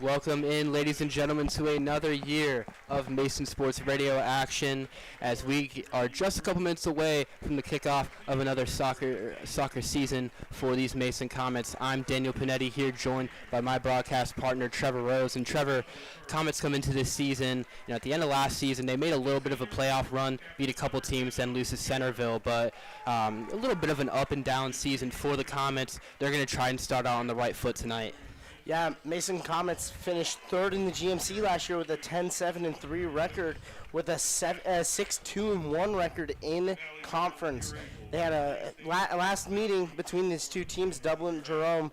Welcome in, ladies and gentlemen, to another year of Mason Sports Radio action as we are just a couple minutes away from the kickoff of another soccer season for these Mason Comets. I'm Daniel Panetti here, joined by my broadcast partner, Trevor Rose. And Trevor, Comets come into this season, at the end of last season, they made a little bit of a playoff run, beat a couple teams, then lose to Centerville, but a little bit of an up and down season for the Comets. They're going to try and start out on the right foot tonight. Yeah, Mason Comets finished third in the GMC last year with a 10-7-3 record, with a 6-2-1 record in conference. They had a last meeting between these two teams. Dublin and Jerome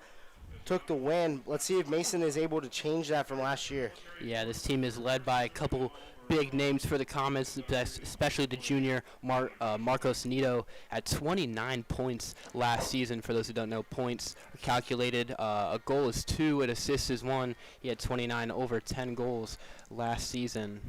took the win. Let's see if Mason is able to change that from last year. Yeah, this team is led by a couple big names for the Comets, especially the junior Marcos Nito at 29 points last season. For those who don't know, points are calculated. A goal is 2, an assist is 1. He had 29 over 10 goals last season.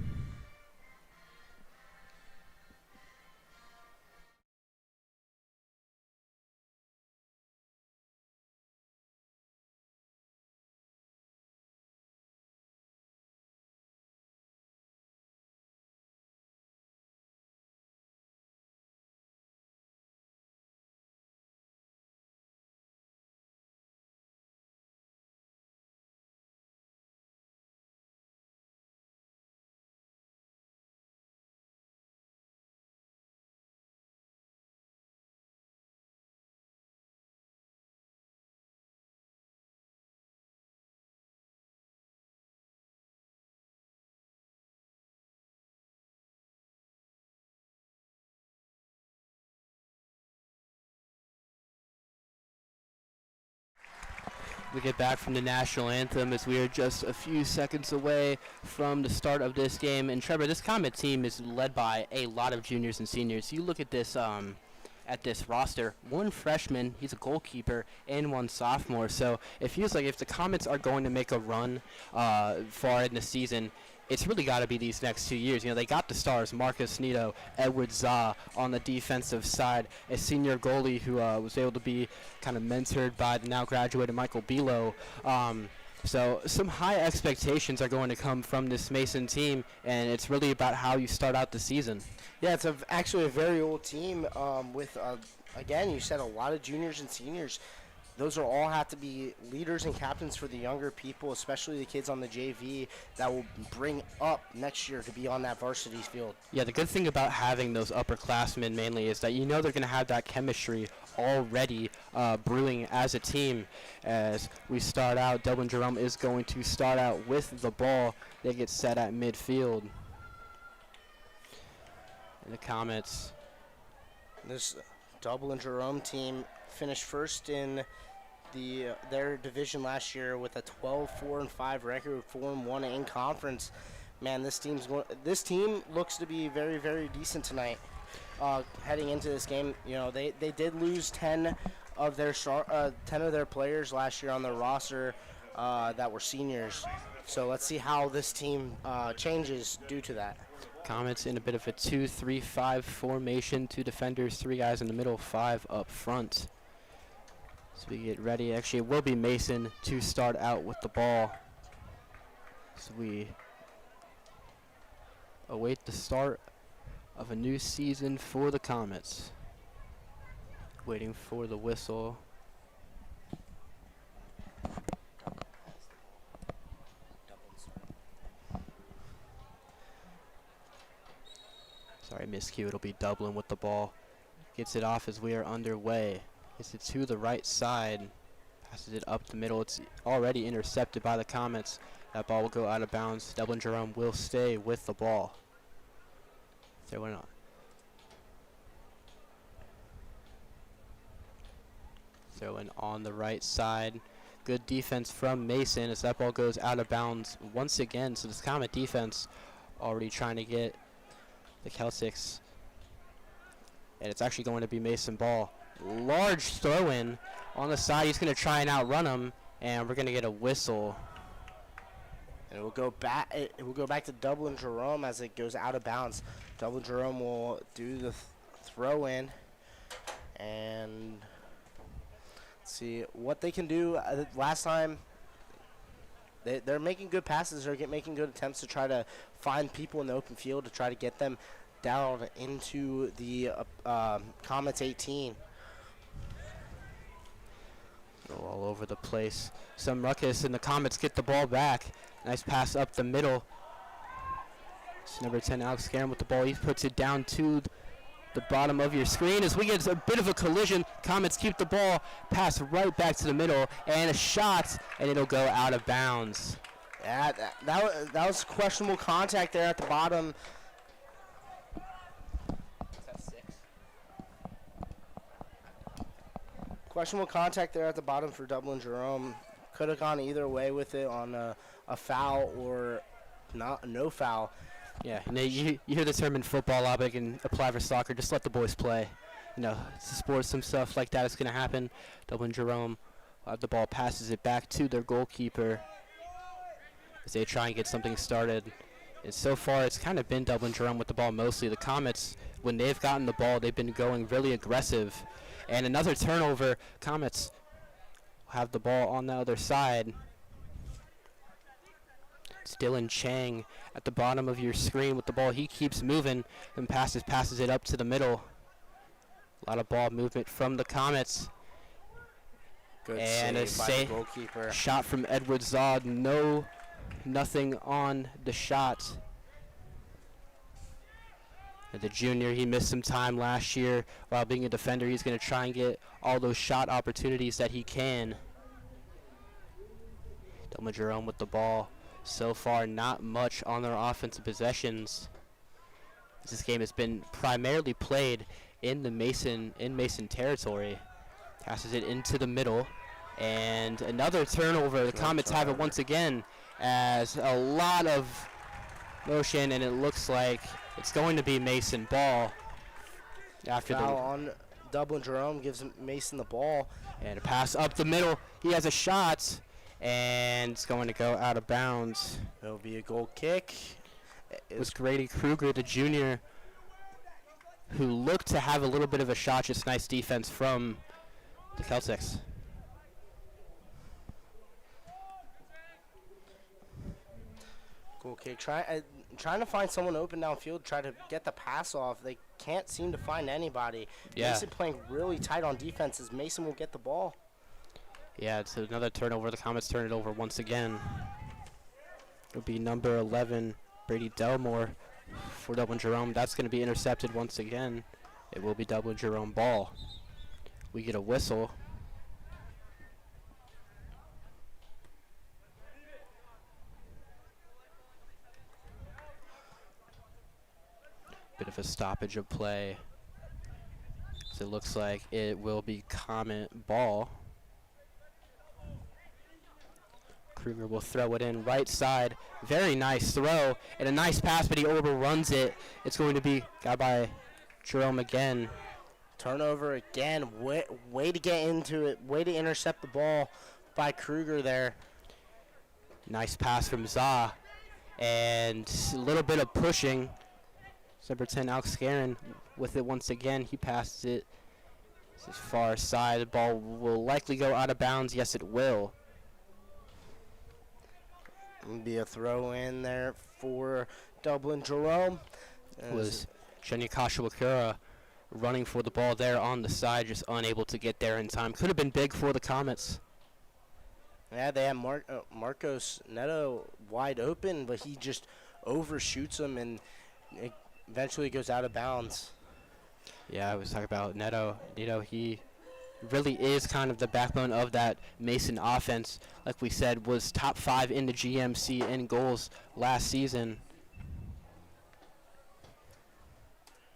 We get back from the national anthem as we are just a few seconds away from the start of this game. And Trevor, this Comet team is led by a lot of juniors and seniors. You look at this roster, one freshman, he's a goalkeeper, and one sophomore. So it feels like if the Comets are going to make a run far in the season, it's really got to be these next 2 years. They got the stars, Marcus Nito, Edward Zah on the defensive side, a senior goalie who was able to be kind of mentored by the now graduated Michael Bilo. So some high expectations are going to come from this Mason team, and it's really about how you start out the season. Yeah, it's actually a very old team with, again, you said a lot of juniors and seniors. Those will all have to be leaders and captains for the younger people, especially the kids on the JV that will bring up next year to be on that varsity field. Yeah, the good thing about having those upperclassmen mainly is that they're going to have that chemistry already brewing as a team. As we start out, Dublin Jerome is going to start out with the ball. They get set at midfield. And the Comets. This Dublin Jerome team finished first in their division last year with a 12-4-5 record, 4-1 in conference. Man, this team looks to be very, very decent tonight. Heading into this game, they did lose 10 of their players last year on their roster that were seniors. So let's see how this team changes due to that. Comets in a bit of a 2-3-5 formation. 2 defenders, 3 guys in the middle, 5 up front. So we get ready. Actually, it will be Mason to start out with the ball. So we await the start of a new season for the Comets. Waiting for the whistle. Sorry, miscue. It'll be Dublin with the ball. Gets it off as we are underway. Gets it to the right side. Passes it up the middle. It's already intercepted by the Comets. That ball will go out of bounds. Dublin Jerome will stay with the ball. Throw it on. Throw in on the right side. Good defense from Mason as that ball goes out of bounds once again. So this Comet defense already trying to get the Celtics. And it's actually going to be Mason ball. Large throw-in on the side. He's going to try and outrun him, and we're going to get a whistle. And it will go back. It will go back to Dublin Jerome as it goes out of bounds. Dublin Jerome will do the throw-in, and let's see what they can do. Last time they're making good passes. They're making good attempts to try to find people in the open field to try to get them down into the Comets 18. All over the place. Some ruckus, and the Comets get the ball back. Nice pass up the middle. It's number 10, Alex Guerin with the ball. He puts it down to the bottom of your screen as we get a bit of a collision. Comets keep the ball, pass right back to the middle, and a shot, and it'll go out of bounds. Yeah, that was questionable contact there at the bottom. Questionable contact there at the bottom for Dublin Jerome. Could have gone either way with it on a foul or no foul. Yeah, you hear the term in football a lot, but it can apply for soccer. Just let the boys play. It's a sport, some stuff like that is going to happen. Dublin Jerome, the ball passes it back to their goalkeeper as they try and get something started. And so far, it's kind of been Dublin Jerome with the ball mostly. The Comets, when they've gotten the ball, they've been going really aggressive. And another turnover. Comets have the ball on the other side. It's Dylan Chang at the bottom of your screen with the ball. He keeps moving and passes it up to the middle. A lot of ball movement from the Comets. Good and save by the goalkeeper. Shot from Edward Zod. Nothing on the shot. The junior, he missed some time last year while being a defender. He's going to try and get all those shot opportunities that he can. Dublin Jerome with the ball. So far, not much on their offensive possessions. This game has been primarily played in the Mason territory. Passes it into the middle, and another turnover. The Comets have it once again, as a lot of motion, and it looks like it's going to be Mason ball. After foul on Dublin Jerome gives Mason the ball, and a pass up the middle. He has a shot, and it's going to go out of bounds. It'll be a goal kick. It was Grady Kruger, the junior, who looked to have a little bit of a shot. Just nice defense from the Celtics. Goal kick. Trying to find someone open downfield, try to get the pass off. They can't seem to find anybody. Yeah. Mason playing really tight on defense as Mason will get the ball. Yeah, it's another turnover. The Comets turn it over once again. It'll be number 11, Brady Delmore, for Dublin Jerome. That's going to be intercepted once again. It will be Dublin Jerome ball. We get a whistle. Bit of a stoppage of play. So it looks like it will be Comet ball. Kruger will throw it in right side. Very nice throw and a nice pass, but he overruns it. It's going to be got by Jerome again. Turnover again. Way to get into it. Way to intercept the ball by Kruger there. Nice pass from Za. And a little bit of pushing. Number 10, Alex Guerin with it once again. He passes it. This is far side. The ball will likely go out of bounds. Yes, it will. It'll be a throw in there for Dublin Jerome. It was Shenya Kashiwakura running for the ball there on the side, just unable to get there in time. Could have been big for the Comets. Yeah, they had Marcos Neto wide open, but he just overshoots him, and it eventually goes out of bounds. Yeah, I was talking about Neto. He really is kind of the backbone of that Mason offense. Like we said, was top 5 in the GMC in goals last season.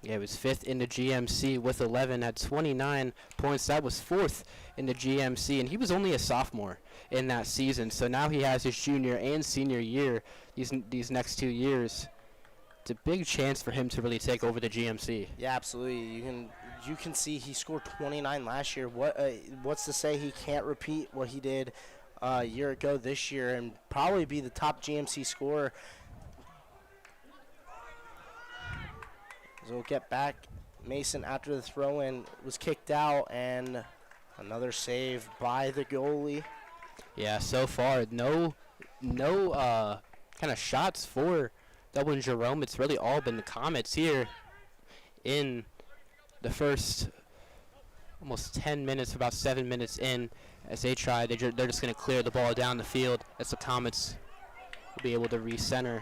Yeah, it was 5th in the GMC with 11 at 29 points. That was 4th in the GMC, and he was only a sophomore in that season. So now he has his junior and senior year, these next 2 years. It's a big chance for him to really take over the GMC. Yeah, absolutely. You can see he scored 29 last year. What's to say he can't repeat what he did a year ago this year and probably be the top GMC scorer. So we'll get back. Mason, after the throw-in, was kicked out, and another save by the goalie. Yeah, so far, no no kind of shots for Dublin Jerome. It's really all been the Comets here in the first almost 10 minutes, about 7 minutes in, as they try. They're just going to clear the ball down the field as the Comets will be able to recenter.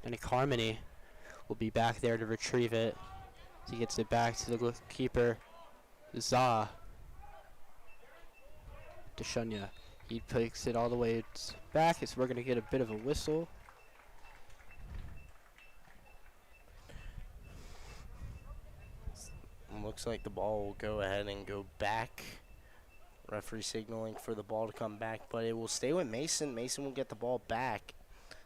And Harmony will be back there to retrieve it. He gets it back to the keeper, Za. Deshunya. He takes it all the way back, so we're going to get a bit of a whistle. Looks like the ball will go ahead and go back. Referee signaling for the ball to come back, but it will stay with Mason. Mason will get the ball back.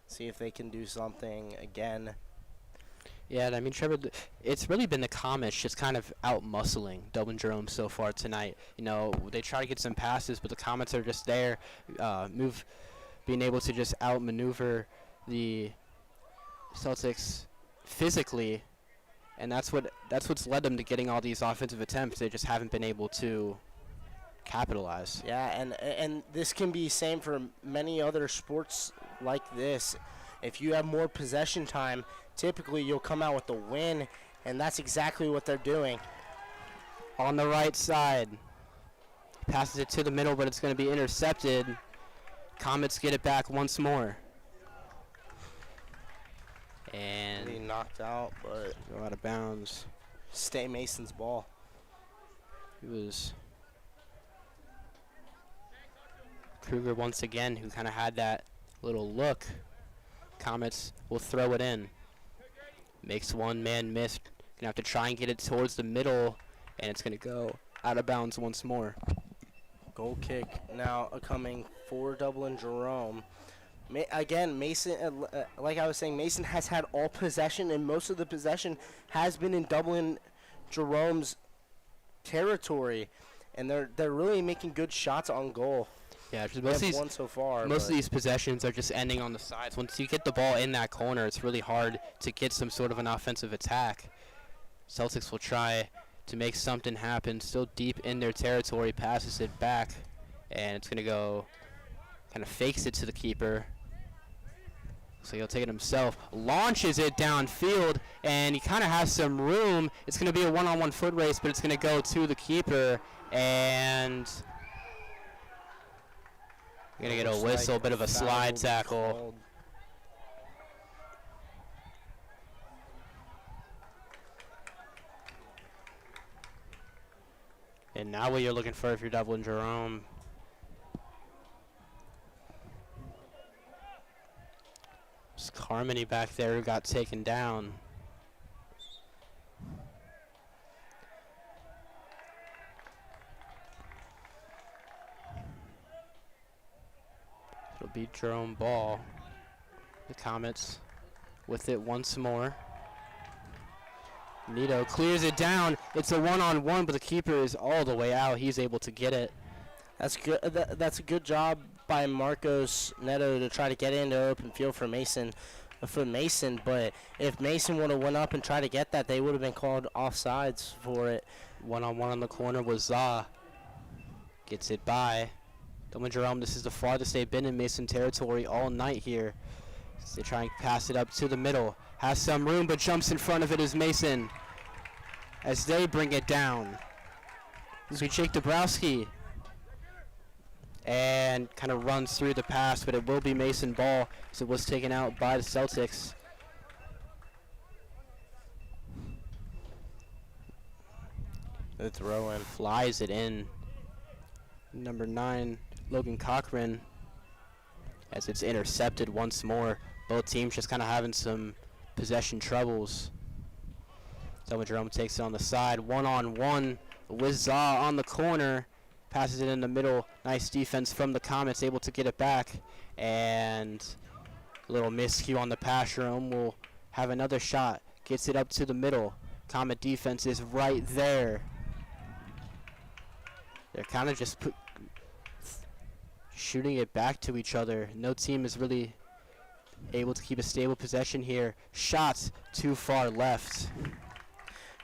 See if they can do something again. Yeah, I mean, Trevor, it's really been the Comets just kind of out-muscling Dublin Jerome so far tonight. You know, they try to get some passes, but the Comets are just there, being able to just outmaneuver the Celtics physically, and that's what's led them to getting all these offensive attempts. They just haven't been able to capitalize. Yeah, and this can be same for many other sports like this. If you have more possession time, typically you'll come out with the win, and that's exactly what they're doing. On the right side, passes it to the middle, but it's going to be intercepted. Comets get it back once more. And he knocked out, but go out of bounds. Stay Mason's ball. It was Kruger once again who kind of had that little look. Comets will throw it in. Makes one man miss. Gonna have to try and get it towards the middle, and it's gonna go out of bounds once more. Goal kick now coming for Dublin Jerome. Again, Mason, like I was saying, Mason has had all possession, and most of the possession has been in Dublin Jerome's territory, and they're really making good shots on goal. Yeah, one so far. Most of these possessions are just ending on the sides. Once you get the ball in that corner, it's really hard to get some sort of an offensive attack. Celtics will try to make something happen. Still deep in their territory, passes it back, and it's going to go, kind of fakes it to the keeper. So he'll take it himself, launches it downfield, and he kind of has some room. It's going to be a one-on-one foot race, but it's going to go to the keeper, and we're going to get a whistle, a bit of a slide tackle. And now what you're looking for if you're Dublin Jerome. It's Harmony back there who got taken down. It'll be Jerome ball. The Comets with it once more. Nito clears it down. It's a one-on-one, but the keeper is all the way out. He's able to get it. That's good. That's a good job by Marcos Neto to try to get into open field for Mason. But if Mason would have went up and tried to get that, they would have been called offsides for it. One-on-one on the corner was Za. Gets it by Dublin Jerome. This is the farthest they've been in Mason territory all night here. So they try and pass it up to the middle. Has some room, but jumps in front of it is Mason as they bring it down. This is Jake Dabrowski. And kind of runs through the pass, but it will be Mason ball, so it was taken out by the Celtics. The throw in. Flies it in. Number 9, Logan Cochran, as it's intercepted once more. Both teams just kind of having some possession troubles. Dublin Jerome takes it on the side. One-on-one with Za on the corner. Passes it in the middle. Nice defense from the Comets, able to get it back. And a little miscue on the pass. Jerome will have another shot. Gets it up to the middle. Comet defense is right there. They're kind of just shooting it back to each other. No team is really able to keep a stable possession here. Shots too far left.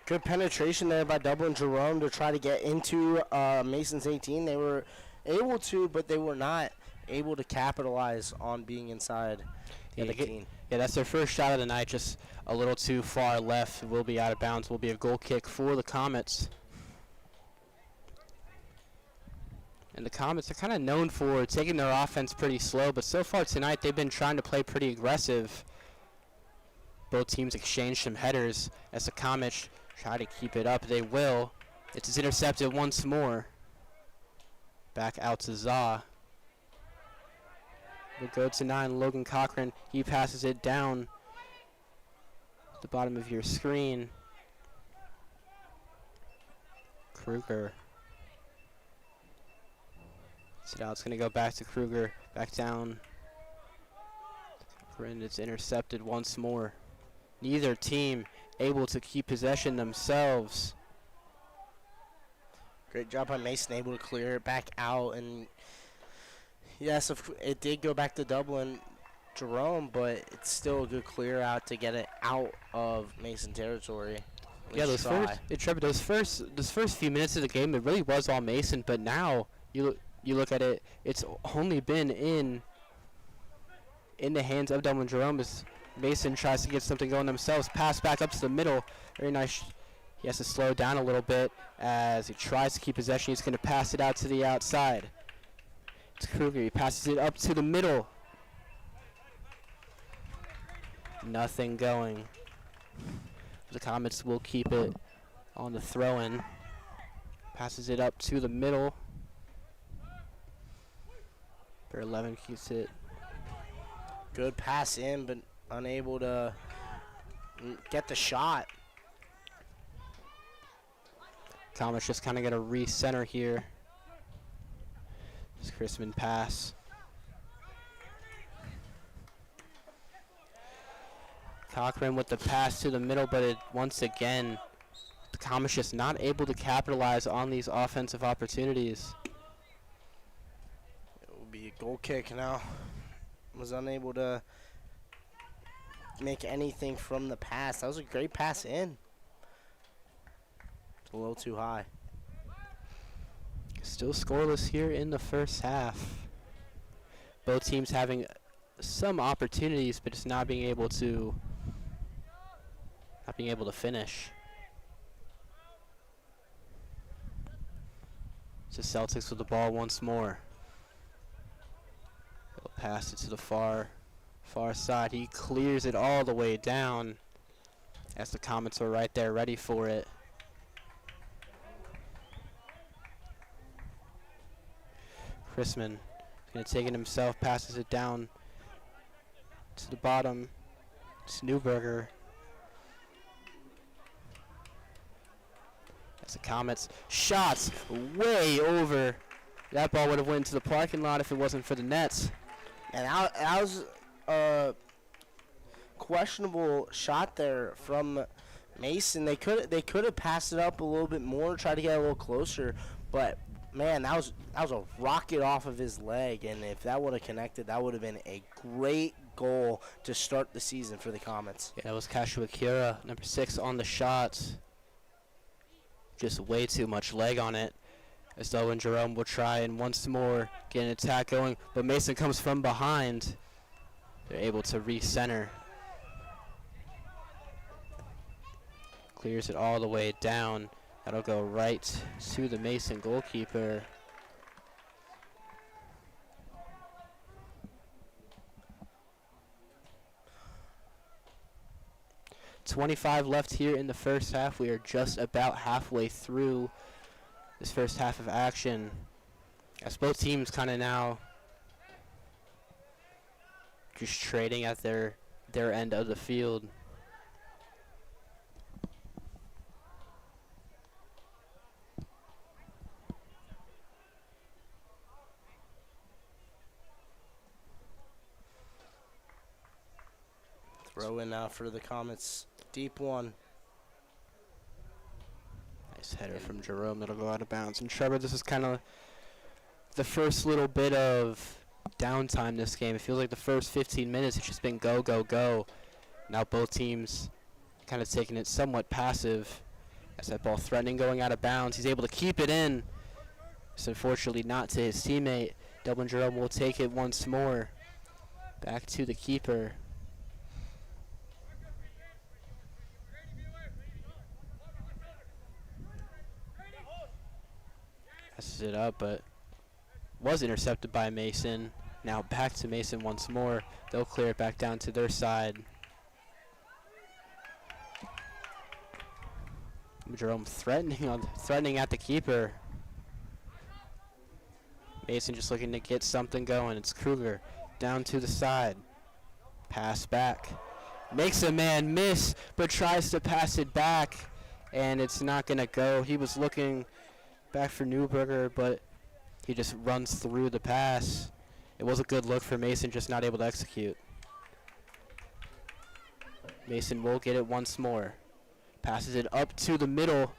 Good penetration there by Dublin Jerome to try to get into Mason's 18. They were able to, but they were not able to capitalize on being inside the 18. Yeah, that's their first shot of the night, just a little too far left. It will be out of bounds. Will be a goal kick for the Comets. And the Comets are kind of known for taking their offense pretty slow, but so far tonight they've been trying to play pretty aggressive. Both teams exchange some headers as the Comets try to keep it up. They will. It's intercepted once more. Back out to Za. We'll go to 9, Logan Cochran. He passes it down at the bottom of your screen. Kruger. So now it's going to go back to Kruger. Back down. And it's intercepted once more. Neither team able to keep possession themselves. Great job by Mason, able to clear it back out. And yes, it did go back to Dublin, Jerome, but it's still a good clear out to get it out of Mason territory. Yeah, those first few minutes of the game, it really was all Mason. But now you look at it, it's only been in the hands of Dublin Jerome as Mason tries to get something going themselves. Pass back up to the middle. Very nice. He has to slow down a little bit as he tries to keep possession. He's going to pass it out to the outside. It's Kruger. He passes it up to the middle. Nothing going. The Comets will keep it on the throw-in. Passes it up to the middle. Bear 11 keeps it. Good pass in, but unable to get the shot. Comets just kind of going to re-center here. This Chrisman pass. Cochran with the pass to the middle, but once again, the Comets just not able to capitalize on these offensive opportunities. It will be a goal kick now. Was unable to make anything from the pass. That was a great pass in. It's a little too high. Still scoreless here in the first half. Both teams having some opportunities, but just not being able to finish. It's the Celtics with the ball once more. They'll pass it to the far side. He clears it all the way down as the Comets are right there ready for it. Chrisman going to take it himself, passes it down to the bottom. It's Newberger. As the Comets shots way over. That ball would have went to the parking lot if it wasn't for the nets. And that was a questionable shot there from Mason. They could have passed it up a little bit more, tried to get a little closer, but man, that was a rocket off of his leg, and if that would have connected, that would have been a great goal to start the season for the Comets. Yeah, that was Kashua Kira, number 6 on the shot. Just way too much leg on it. As Dublin Jerome will try and once more get an attack going, but Mason comes from behind. They're able to re-center. Clears it all the way down. That'll go right to the Mason goalkeeper. .25 left here in the first half. We are just about halfway through this first half of action, as both teams kind of now just trading at their end of the field. Throw in now for the Comets. Deep one. Nice header from Jerome. That'll go out of bounds. And Trevor, this is kind of the first little bit of downtime this game. It feels like the first 15 minutes it's just been go, go, go. Now both teams kind of taking it somewhat passive. As that ball threatening, going out of bounds. He's able to keep it in. Just unfortunately not to his teammate. Dublin Jerome will take it once more. Back to the keeper. Passes it up, but was intercepted by Mason. Now back to Mason once more. They'll clear it back down to their side. Jerome threatening at the keeper. Mason just looking to get something going. It's Kruger down to the side. Pass back. Makes a man miss, but tries to pass it back, and it's not going to go. He was looking back for Newberger, but he just runs through the pass. It was a good look for Mason, just not able to execute. Mason will get it once more. Passes it up to the middle.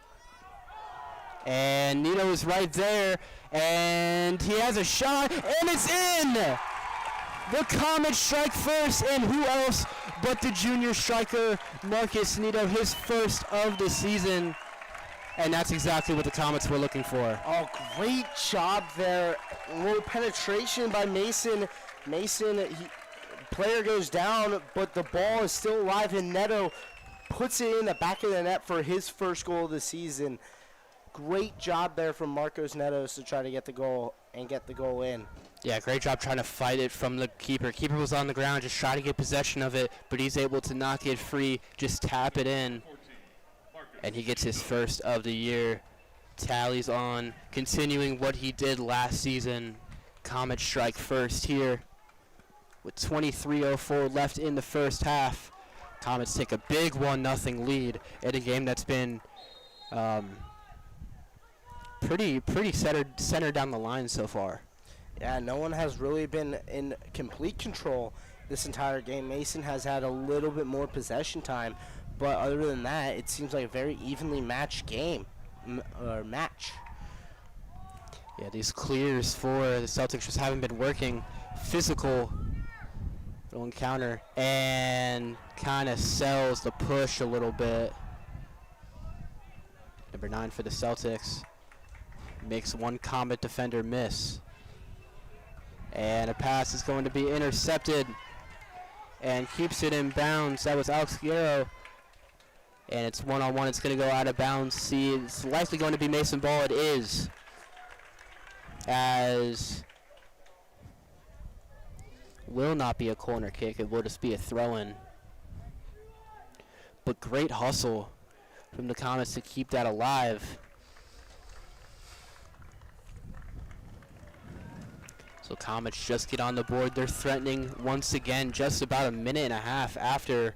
And Nito is right there. And he has a shot, and it's in! The Comets strike first, and who else but the junior striker, Marcus Nito, his first of the season. And that's exactly what the Comets were looking for. Oh, great job there. A little penetration by Mason. Player goes down, but the ball is still alive, and Neto puts it in the back of the net for his first goal of the season. Great job there from Marcos Netos to try to get the goal and get the goal in. Yeah, great job trying to fight it from the keeper. Keeper was on the ground just trying to get possession of it, but he's able to knock it free, just tap it in. And he gets his first of the year. Tallies on, continuing what he did last season. Comets strike first here with 23:04 left in the first half. Comets take a big 1-0 lead in a game that's been pretty centered down the line so far. Yeah, no one has really been in complete control this entire game. Mason has had a little bit more possession time, but other than that, it seems like a very evenly matched game, match. Yeah, these clears for the Celtics just haven't been working. Physical little encounter, and kind of sells the push a little bit. Number 9 for the Celtics. Makes one Comet defender miss. And a pass is going to be intercepted and keeps it in bounds. That was Alex Guerrero. And it's one-on-one. It's going to go out of bounds. See, it's likely going to be Mason ball. It is. As will not be a corner kick. It will just be a throw-in. But great hustle from the Comets to keep that alive. So Comets just get on the board. They're threatening once again just about a minute and a half after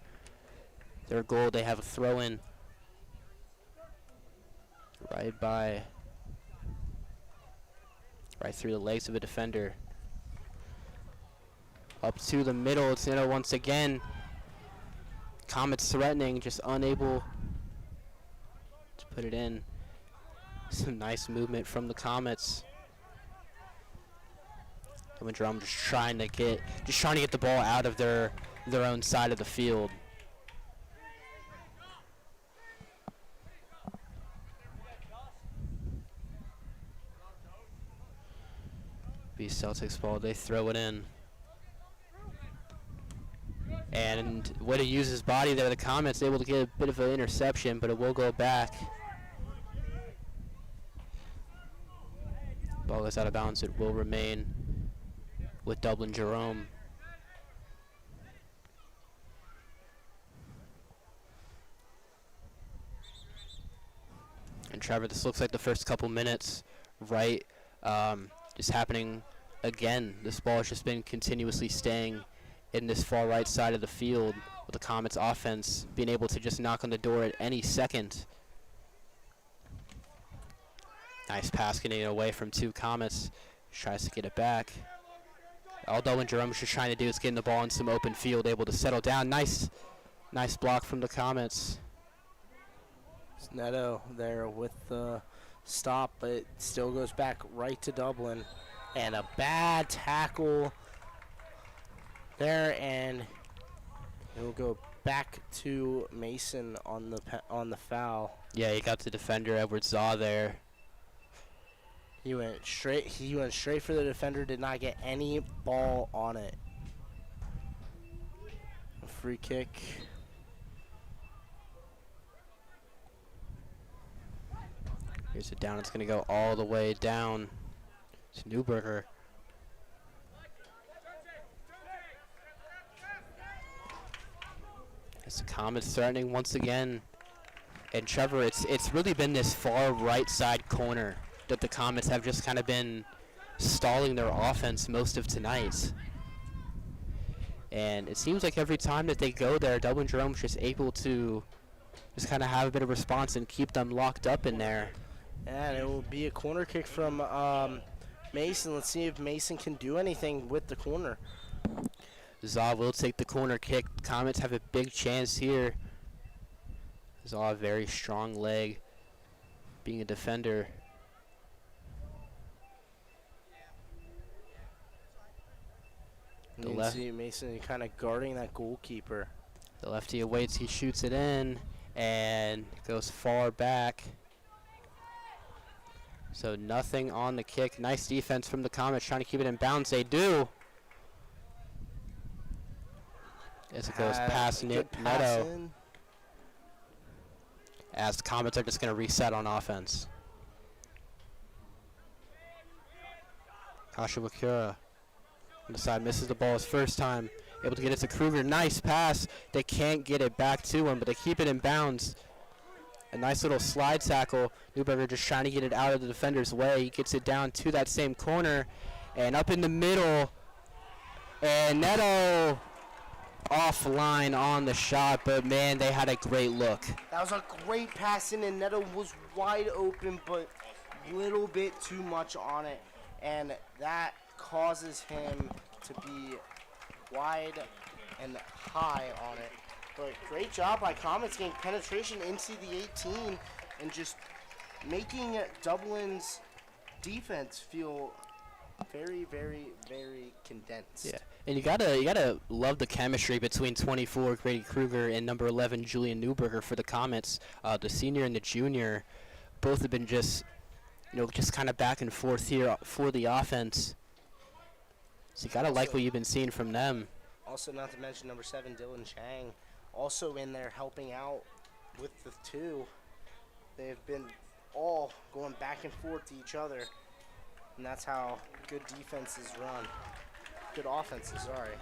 their goal. They have a throw-in right through the legs of a defender. Up to the middle. It's Nito once again. Comets threatening, just unable to put it in. Some nice movement from the Comets. Jerome just trying to get the ball out of their own side of the field. Be Celtics ball, they throw it in. And way to use his body there, the Comets able to get a bit of an interception, but it will go back. Ball goes out of bounds, it will remain with Dublin Jerome. And Trevor, this looks like the first couple minutes, right? Just happening again. This ball has just been continuously staying in this far right side of the field, with the Comets offense being able to just knock on the door at any second. Nice pass getting it away from two Comets. Tries to get it back. All Dublin Jerome is just trying to do is get the ball in some open field, able to settle down. Nice block from the Comets. It's Neto there with the stop, but it still goes back right to Dublin. And a bad tackle there, and it will go back to Mason on the foul. Yeah, he got the defender, Edward Zaw, there. He went straight. He went straight for the defender. Did not get any ball on it. A free kick. Here's it down. It's going to go all the way down to Newberger. As the Comets threatening once again. And Trevor, it's really been this far right side corner that the Comets have just kind of been stalling their offense most of tonight. And it seems like every time that they go there, Dublin Jerome's just able to just kind of have a bit of response and keep them locked up in there. And it will be a corner kick from Mason. Let's see if Mason can do anything with the corner. Zaw will take the corner kick. Comets have a big chance here. Zaw, a very strong leg, being a defender. You can see Mason kind of guarding that goalkeeper. The lefty awaits, he shoots it in, and goes far back. So nothing on the kick. Nice defense from the Comets, trying to keep it in bounds. They do. As it goes past Neto. As the Comets are just going to reset on offense. Kashiwakura on the side, misses the ball his first time. Able to get it to Kruger. Nice pass. They can't get it back to him, but they keep it in bounds. A nice little slide tackle. Newberger just trying to get it out of the defender's way. He gets it down to that same corner. And up in the middle. And Neto offline on the shot, but man, they had a great look. That was a great pass in, and Neto was wide open, but a little bit too much on it. And that causes him to be wide and high on it. But great job by Comets getting penetration into the 18 and just making Dublin's defense feel very, very, very condensed. Yeah, and you gotta love the chemistry between 24 Grady Kruger and number 11 Julian Newberger for the Comets. The senior and the junior, both have been just kind of back and forth here for the offense. So you gotta like what you've been seeing from them. Also, not to mention number 7 Dylan Chang, also in there helping out with the two. They've been all going back and forth to each other, and that's how good defenses run. Good offenses, sorry.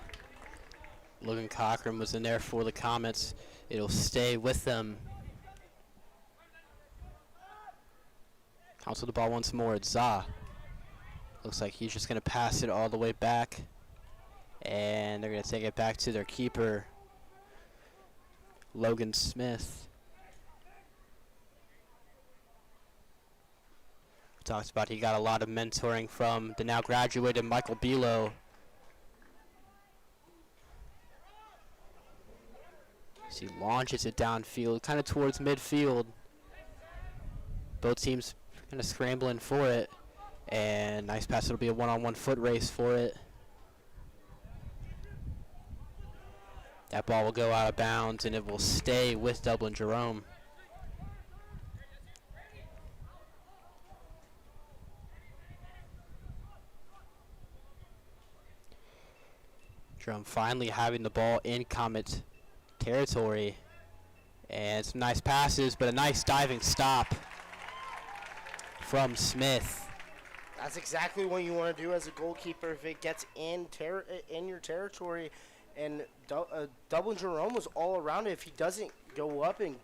Logan Cochran was in there for the Comets. It'll stay with them. Counts with the ball once more. It's Za. Looks like he's just going to pass it all the way back. And they're going to take it back to their keeper, Logan Smith. We talked about he got a lot of mentoring from the now graduated Michael Bilo. So he launches it downfield, kind of towards midfield. Both teams kind of scrambling for it. And nice pass. It'll be a one-on-one foot race for it. That ball will go out of bounds, and it will stay with Dublin Jerome. Jerome finally having the ball in Comet territory. And some nice passes, but a nice diving stop from Smith. That's exactly what you want to do as a goalkeeper if it gets in your territory. And Dublin Jerome was all around it. If he doesn't go up and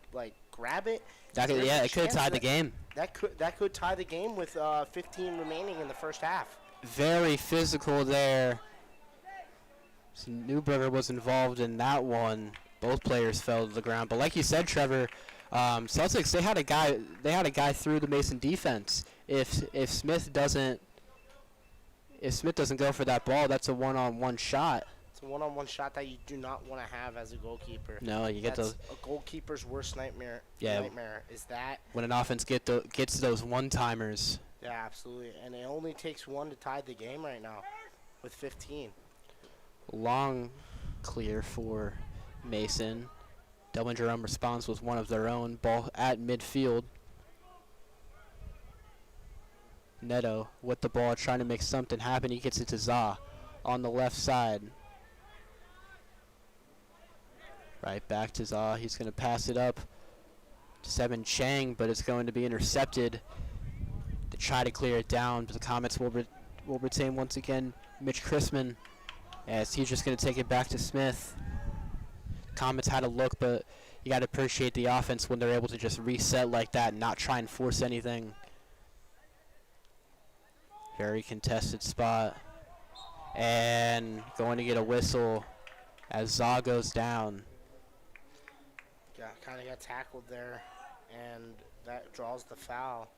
grab it, it could have tied the game. That could tie the game with 15 remaining in the first half. Very physical there. So Newberger was involved in that one. Both players fell to the ground. But like you said, Trevor, Celtics they had a guy through the Mason defense. If Smith doesn't go for that ball, that's a one-on-one shot. It's a one-on-one shot that you do not want to have as a goalkeeper. No, you get those. A goalkeeper's worst nightmare. Yeah. Nightmare is that when an offense gets those one-timers. Yeah, absolutely. And it only takes one to tie the game right now, with 15. Long clear for Mason. Dublin Jerome responds with one of their own. Ball at midfield. Neto with the ball, trying to make something happen. He gets it to Za on the left side. Right back to Za. He's going to pass it up to Seven Chang, but it's going to be intercepted. To try to clear it down, but the Comets will retain once again Mitch Chrisman, as he's just going to take it back to Smith. Comets had a look, but you got to appreciate the offense when they're able to just reset like that and not try and force anything. Very contested spot. And going to get a whistle as Za goes down. Kind of got tackled there, and that draws the foul.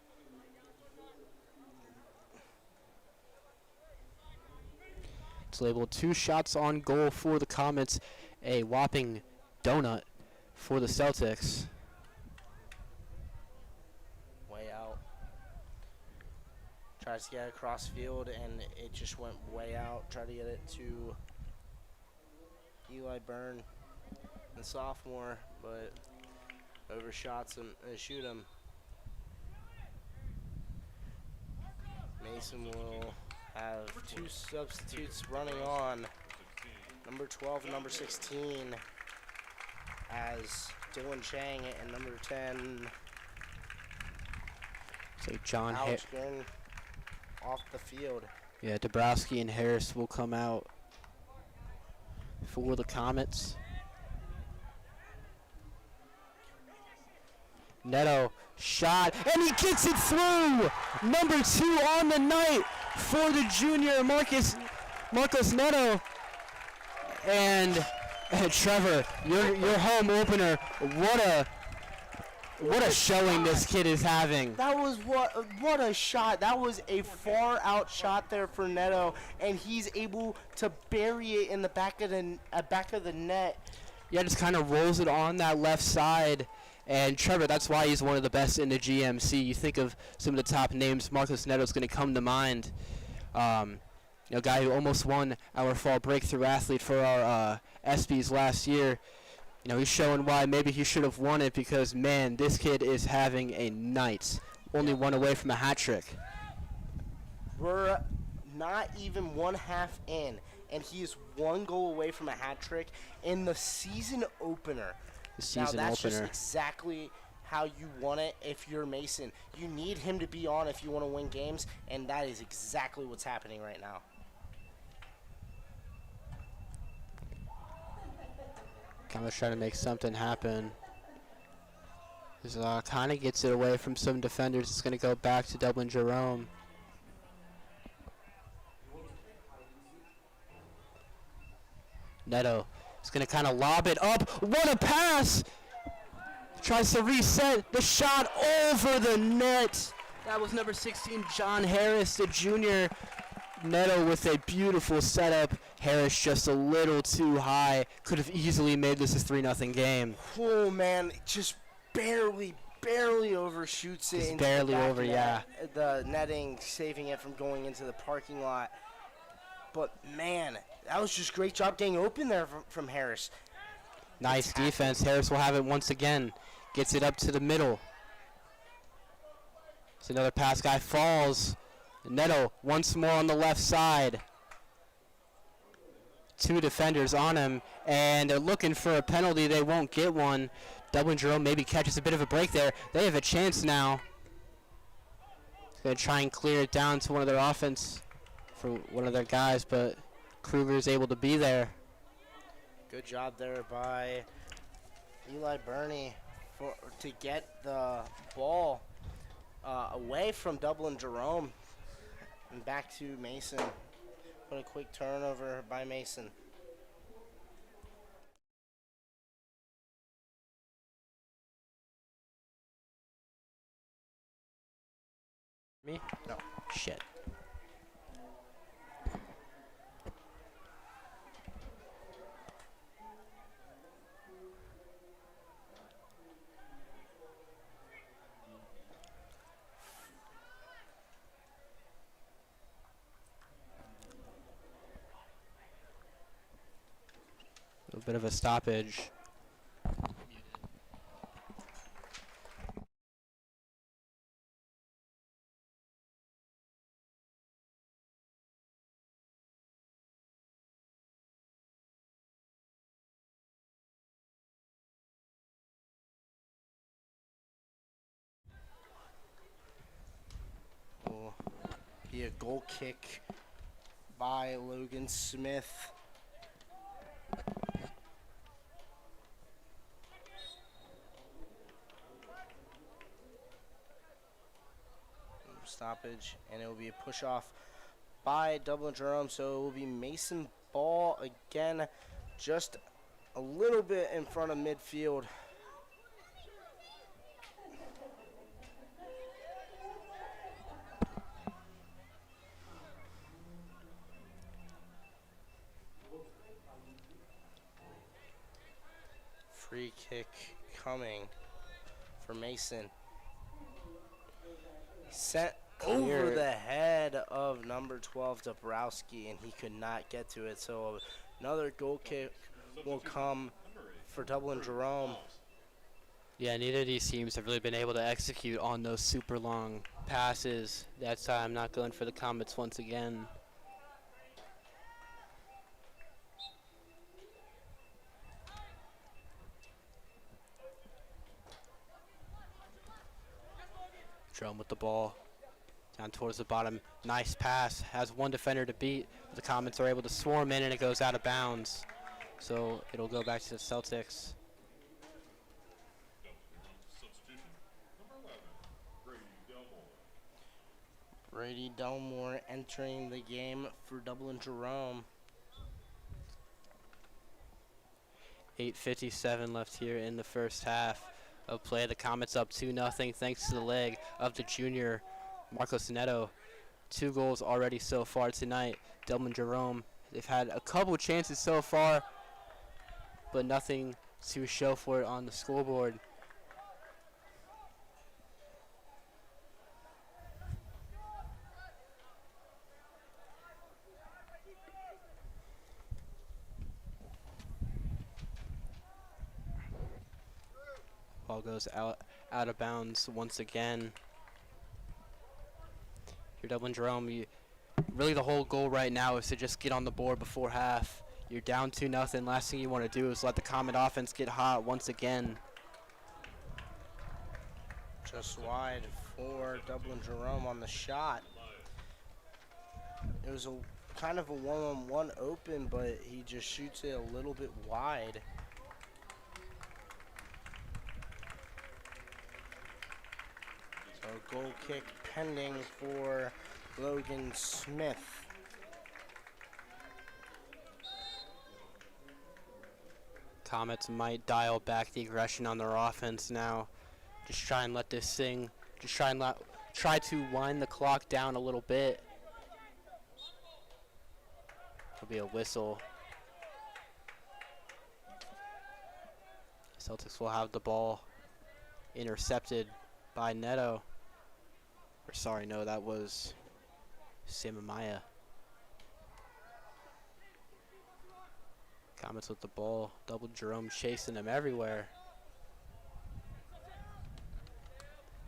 It's labeled 2 shots on goal for the Comets, a whopping donut for the Celtics. Way out. Tries to get it across field, and it just went way out. Tried to get it to Eli Byrne, the sophomore, but overshots him, shoot him. Mason will have 2 substitutes running on. Number 12 and number 16 as Dylan Chang and number 10 So John Alex Gurn off the field. Yeah, Dabrowski and Harris will come out for the Comets. Neto shot, and he gets it through! Number 2 on the night for the junior Marcos Neto. And Trevor, your home opener, what a showing this kid is having. That was what a shot. That was a far out shot there for Neto, and he's able to bury it in the back of the net. Yeah, just kind of rolls it on that left side. And Trevor, that's why he's one of the best in the GMC. You think of some of the top names, Marcos Neto's going to come to mind. A guy who almost won our fall breakthrough athlete for our ESPYs last year. He's showing why maybe he should have won it, because, man, this kid is having a night. Only one away from a hat trick. We're not even one half in, and he is 1 goal away from a hat trick in the season opener. Now, that's just exactly how you want it if you're Mason. You need him to be on if you want to win games, and that is exactly what's happening right now. Comets trying to make something happen. Kind of gets it away from some defenders. It's going to go back to Dublin Jerome. Neto is going to kind of lob it up. What a pass! Tries to reset the shot over the net. That was number 16, John Harris, the junior. Neto with a beautiful setup. Harris just a little too high. Could have easily made this a 3-0 game. Oh, man, just barely overshoots it. Just barely over, yeah. The netting, saving it from going into the parking lot. But, man, that was just great job getting open there from Harris. Nice defense. Harris will have it once again. Gets it up to the middle. It's another pass. Guy falls. Neto once more on the left side. 2 defenders on him, and they're looking for a penalty. They won't get one. Dublin Jerome maybe catches a bit of a break there. They have a chance now. Going to try and clear it down to one of their offense for one of their guys, but Kruger is able to be there. Good job there by Eli Burney to get the ball away from Dublin Jerome and back to Mason. What a quick turnover by Mason. Me? No. Shit. A bit of a stoppage. a goal kick by Logan Smith. Stoppage, and it will be a push off by Dublin Jerome, so it will be Mason ball again, just a little bit in front of midfield. Free kick coming for Mason. Sent over the head of number 12, Dabrowski, and he could not get to it. So another goal kick will come for Dublin Jerome. Yeah, neither of these teams have really been able to execute on those super long passes. That time not going for the Comets once again. Jerome with the ball. Down towards the bottom. Nice pass. Has one defender to beat. The Comets are able to swarm in, and it goes out of bounds. So it'll go back to the Celtics. Brady Delmore entering the game for Dublin Jerome. 8:57 left here in the first half of play. The Comets up 2-0 thanks to the leg of the junior Marcos Neto. 2 goals already so far tonight. Dublin Jerome, they've had a couple chances so far, but nothing to show for it on the scoreboard. Ball goes out of bounds once again. You're Dublin Jerome. Really the whole goal right now is to just get on the board before half. You're down 2-0. Last thing you want to do is let the Comet offense get hot once again. Just wide for Dublin Jerome on the shot. It was a kind of a one-on-one open, but he just shoots it a little bit wide. So goal kick pending for Logan Smith. Comets might dial back the aggression on their offense now. Just try and let this thing, try to wind the clock down a little bit. There'll be a whistle. Celtics will have the ball intercepted by Neto. Or sorry, no, that was Samamaya. Comets with the ball. Double Jerome chasing them everywhere.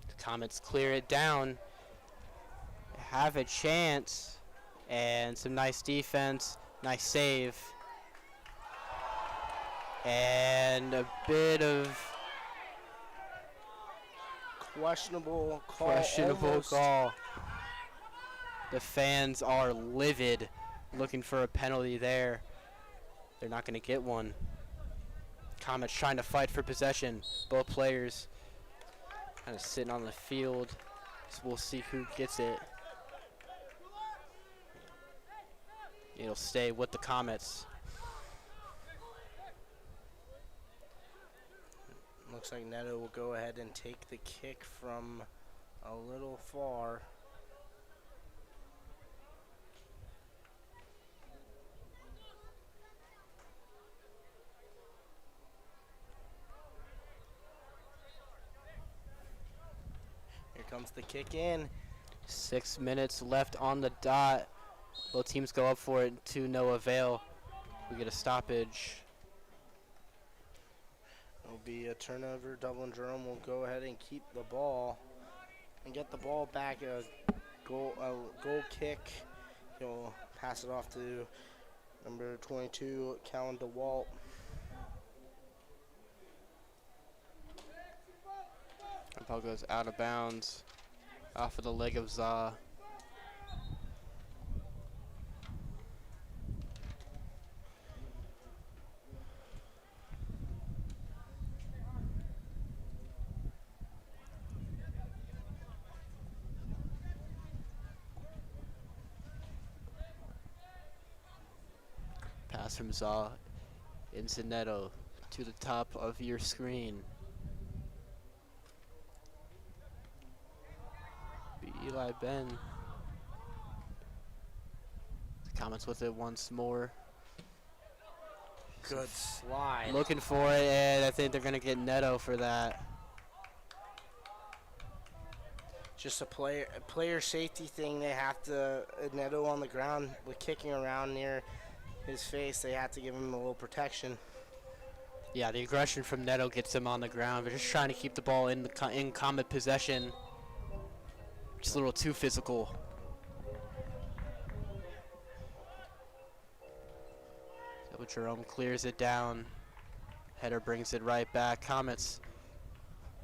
The Comets clear it down. Have a chance. And some nice defense. Nice save. And a bit of questionable call. Questionable call. The fans are livid, looking for a penalty there. They're not going to get one. Comets trying to fight for possession. Both players kind of sitting on the field. So we'll see who gets it. It'll stay with the Comets. Looks like Neto will go ahead and take the kick from a little far. Here comes the kick in. 6 minutes left on the dot. Both teams go up for it to no avail. We get a stoppage. It'll be a turnover. Dublin Jerome will go ahead and keep the ball and get the ball back. A goal kick. He'll pass it off to number 22, Callan DeWalt. The ball goes out of bounds off of the leg of Za. from Zaw into Neto to the top of your screen. Eli Ben. Comets with it once more. Good slide. Looking for it, and I think they're going to get Neto for that. Just a player safety thing. They have to, Neto on the ground with kicking around near his face, they have to give him a little protection. Yeah, the aggression from Neto gets him on the ground. They're just trying to keep the ball in Comet possession. Just a little too physical. So Jerome clears it down. Header brings it right back. Comets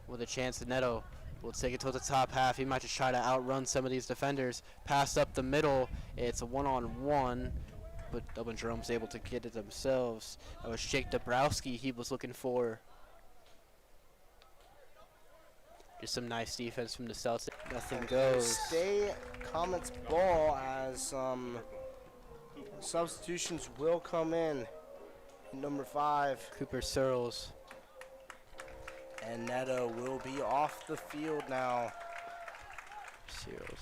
with a chance to Neto. Will take it to the top half. He might just try to outrun some of these defenders. Pass up the middle. It's a one-on-one, but Dublin Jerome's able to get it themselves. That was Jake Dabrowski he was looking for. Just some nice defense from the Celtics. Nothing goes. Stay Comets ball as substitutions will come in. Number 5. Cooper Searles. And Neto will be off the field now. Searles.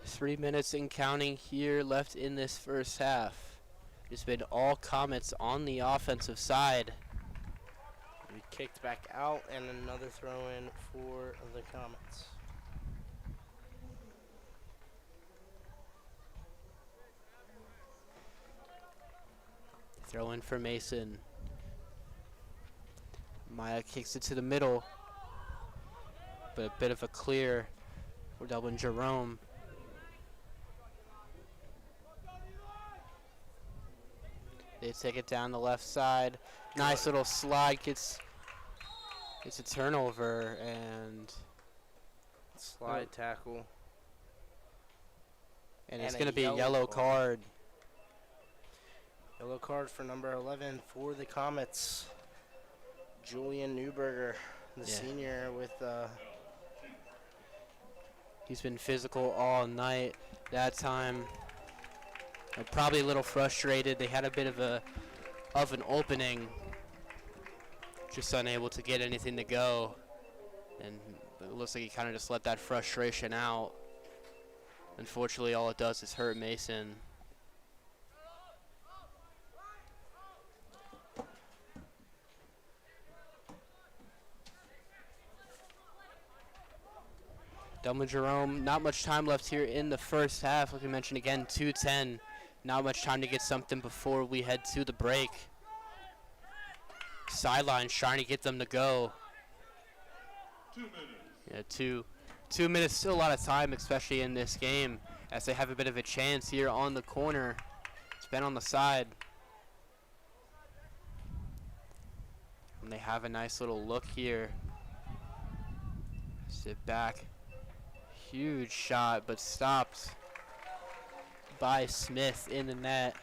Three minutes and counting here left in this first half. It's been all Comets on the offensive side. We kicked back out and another throw in for the Comets. Throw in for Mason. Maya kicks it to the middle, but a bit of a clear for Dublin Jerome. They take it down the left side. Nice little slide. It's a turnover and slide tackle. And it's going to be a yellow card. Yellow card for number 11 for the Comets. Julian Newberger, the senior with he's been physical all night. That time probably a little frustrated. They had a bit of an opening. Just unable to get anything to go. And it looks like he kind of just let that frustration out. Unfortunately, all it does is hurt Mason. Dublin Jerome, not much time left here in the first half. Like we mentioned again, 2:10. Not much time to get something before we head to the break. Sidelines trying to get them to go. 2 minutes. Yeah, two minutes, still a lot of time, especially in this game, as they have a bit of a chance here on the corner. It's been on the side. And they have a nice little look here. Sit back. Huge shot, but stopped by Smith in the net.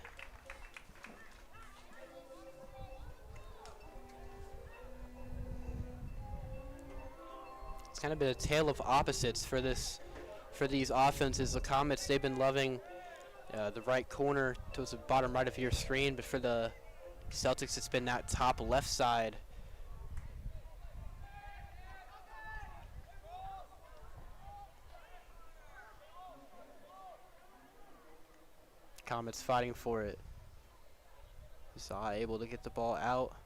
It's kind of been a tale of opposites for these offenses. The Comets, they've been loving the right corner towards the bottom right of your screen, but for the Celtics, it's been that top left side. Comets fighting for it. Zaw able to get the ball out.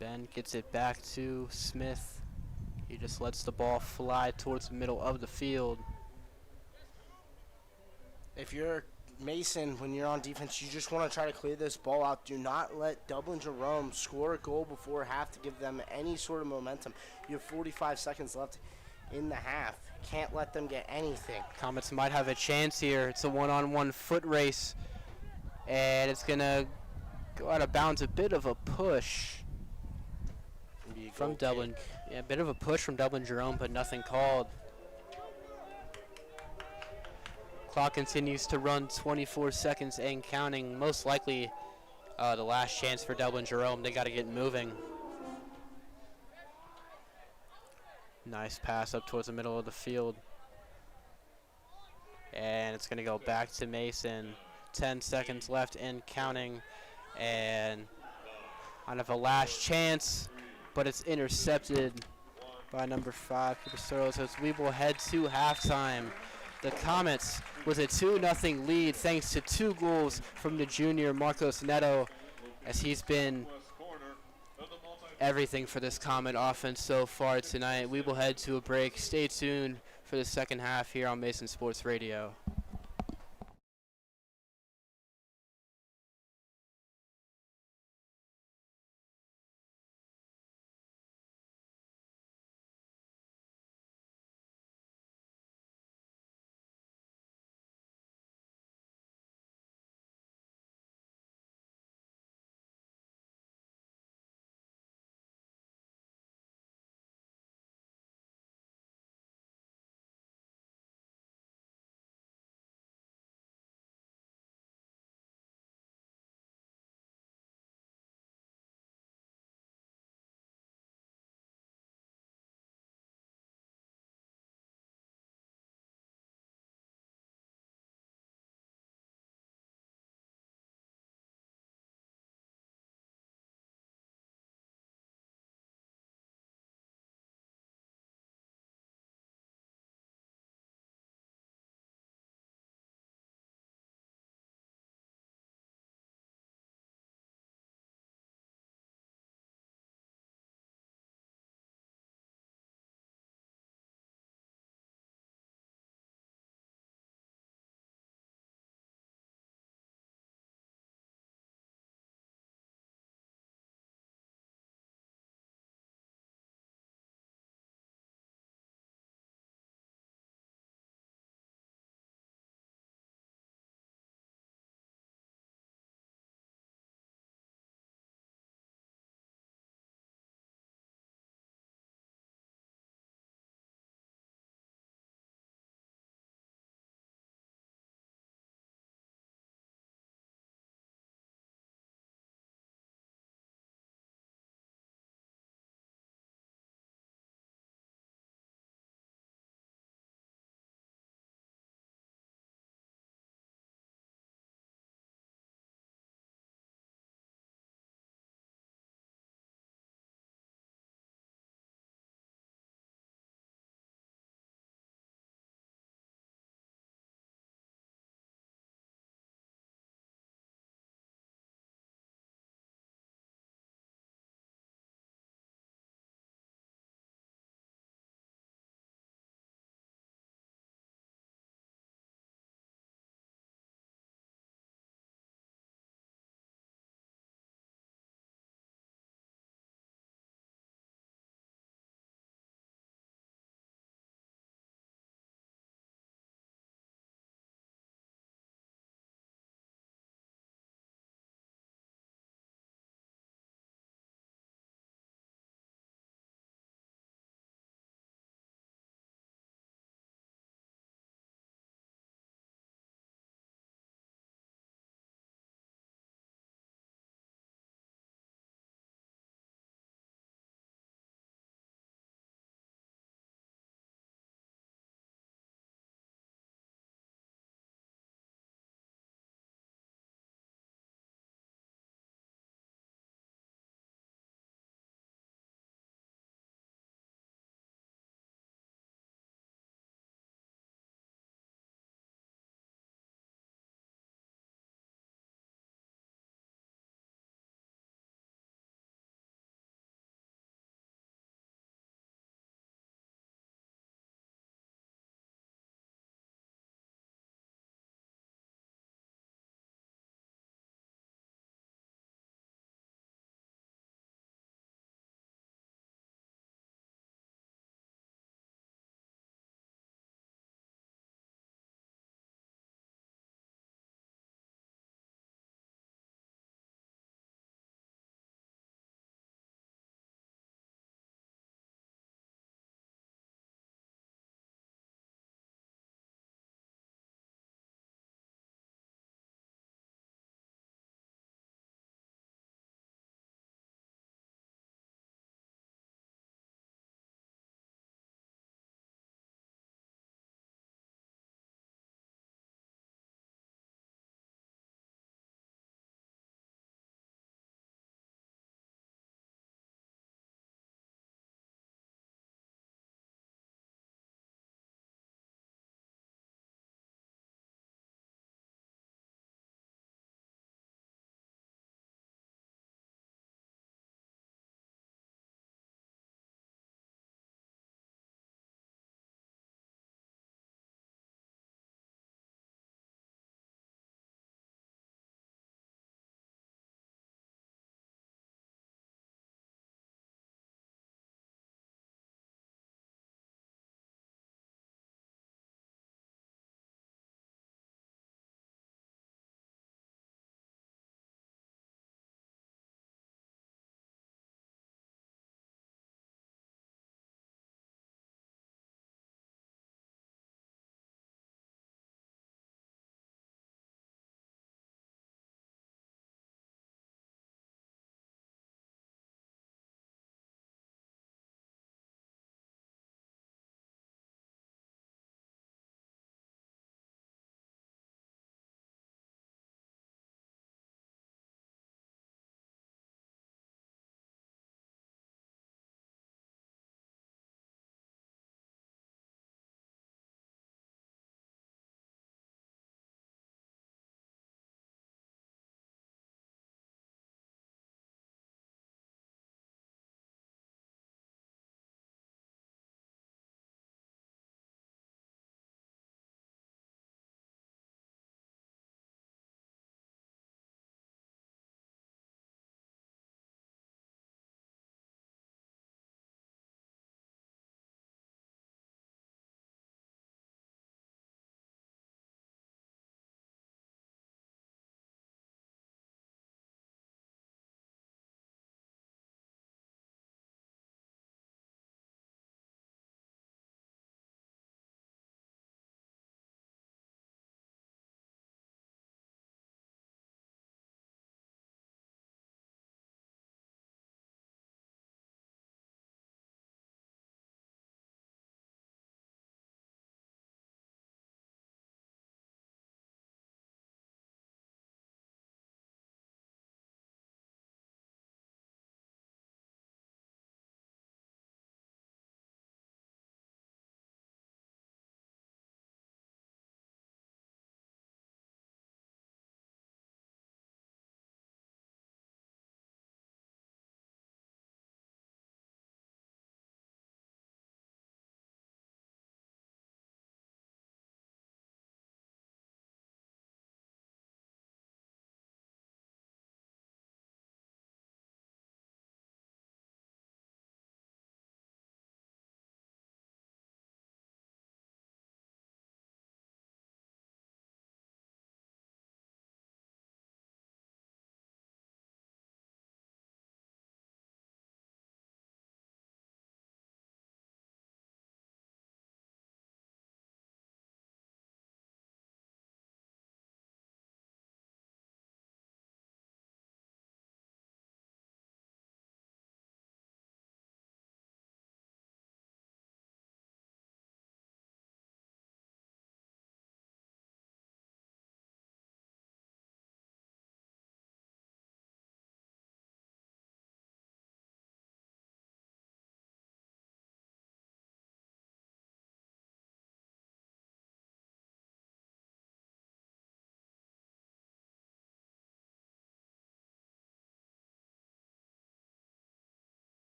Ben gets it back to Smith. He just lets the ball fly towards the middle of the field. If you're Mason, when you're on defense, you just want to try to clear this ball out. Do not let Dublin Jerome score a goal before half to give them any sort of momentum. You have 45 seconds left in the half. Can't let them get anything. Comets might have a chance here. It's a one-on-one foot race, and it's gonna go out of bounds. A bit of a push from Dublin. Yeah, a bit of a push from Dublin Jerome, but nothing called. Clock continues to run, 24 seconds and counting. Most likely the last chance for Dublin Jerome. They got to get moving. Nice pass up towards the middle of the field. And it's going to go back to Mason. 10 seconds left and counting. And kind of a last chance, but it's intercepted by number 5, Cooper Searles, as we will head to halftime. The Comets with a 2-0 lead thanks to 2 goals from the junior Marcos Neto, as he's been everything for this Comet offense so far tonight. We will head to a break. Stay tuned for the second half here on Mason Sports Radio.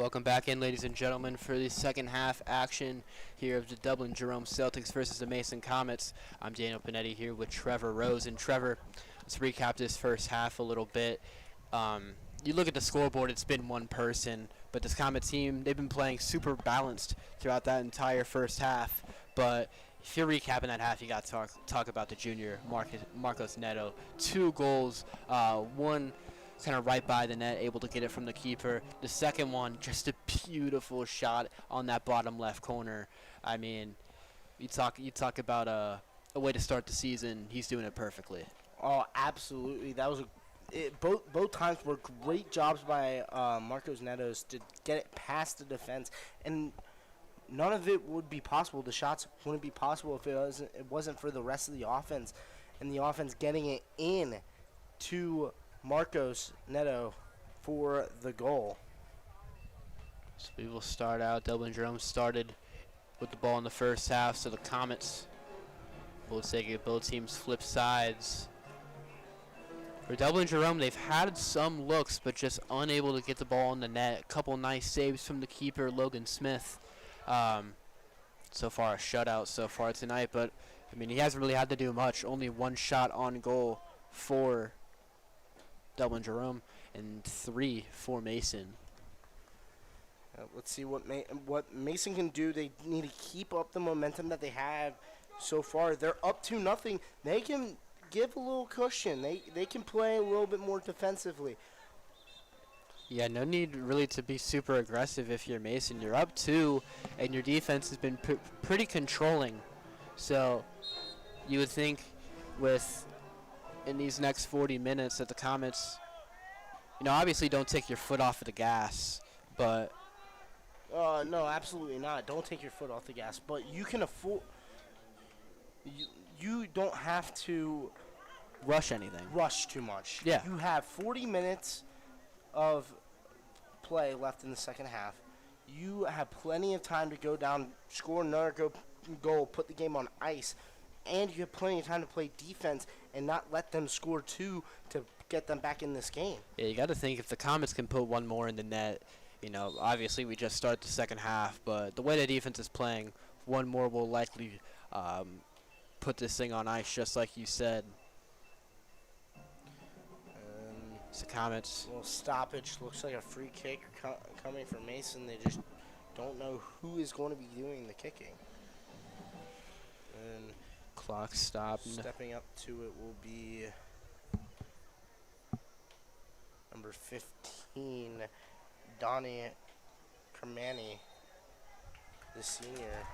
Welcome back in, ladies and gentlemen, for the second half action here of the Dublin Jerome Celtics versus the Mason Comets. I'm Daniel Panetti here with Trevor Rose. And Trevor, let's recap this first half a little bit. You look at the scoreboard, it's been one person, but this Comet team, they've been playing super balanced throughout that entire first half. But if you're recapping that half, you got to talk about the junior, Marcos Neto. 2 goals, one kind of right by the net, able to get it from the keeper. The second one, just a beautiful shot on that bottom left corner. I mean, you talk about a way to start the season. He's doing it perfectly. Oh, absolutely. That was both times were great jobs by Marcos Netos to get it past the defense, and none of it would be possible. The shots wouldn't be possible if it wasn't for the rest of the offense, and the offense getting it in to Marcos Neto for the goal. So we will start out. Dublin Jerome started with the ball in the first half, so the Comets will take it. Both teams flip sides. For Dublin Jerome, they've had some looks, but just unable to get the ball in the net. A couple nice saves from the keeper, Logan Smith. So far, a shutout so far tonight, but I mean, he hasn't really had to do much. Only 1 shot on goal for Dublin Jerome and 3 for Mason. Let's see what Mason can do. They need to keep up the momentum that they have so far. They're up 2-0. They can give a little cushion. They can play a little bit more defensively. Yeah, no need really to be super aggressive if you're Mason. You're up 2, and your defense has been pretty controlling. So you would think in these next 40 minutes that the Comets, obviously don't take your foot off of the gas, but no, absolutely not. Don't take your foot off the gas, but you can afford. You don't have to rush anything. Rush too much. Yeah. You have 40 minutes of play left in the second half. You have plenty of time to go down, score another goal, put the game on ice, and you have plenty of time to play defense and not let them score 2 to get them back in this game. Yeah, you got to think if the Comets can put 1 more in the net, obviously we just start the second half, but the way the defense is playing, 1 more will likely put this thing on ice, just like you said. It's the Comets. Little stoppage. Looks like a free kick coming from Mason. They just don't know who is going to be doing the kicking. And clock stopped. Stepping up to it will be number 15, Donnie Kermani, the senior.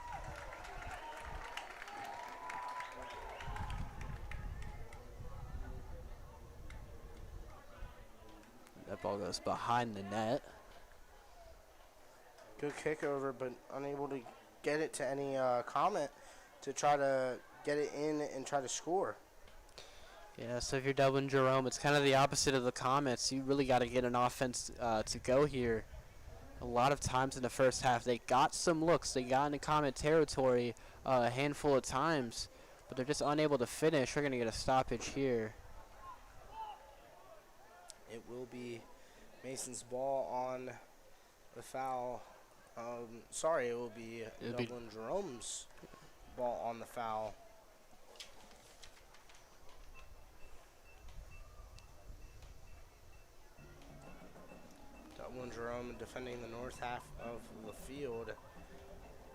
That ball goes behind the net. Good kick over, but unable to get it to any Comet to try to get it in and try to score. Yeah, so if you're Dublin Jerome, it's kind of the opposite of the Comets. You really got to get an offense to go here. A lot of times in the first half, they got some looks. They got into Comet territory a handful of times, but they're just unable to finish. We're going to get a stoppage here. It will be Mason's ball on the foul. It will be Dublin Jerome's ball on the foul. Dublin Jerome defending the north half of the field,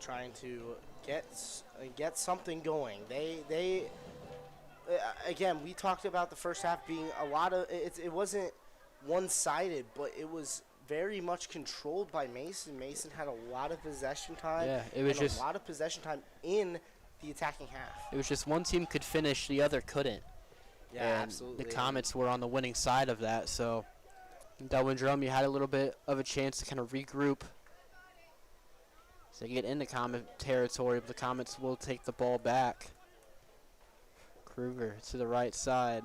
trying to get something going. They again, we talked about the first half being a lot of it wasn't one-sided, but it was very much controlled by Mason. Mason had a lot of possession time. Yeah, it was just a lot of possession time in the attacking half. It was just one team could finish, the other couldn't. Yeah, and absolutely. The Comets were on the winning side of that, so Dublin Jerome, you had a little bit of a chance to kind of regroup. So they get into Comet territory, but the Comets will take the ball back. Kruger to the right side.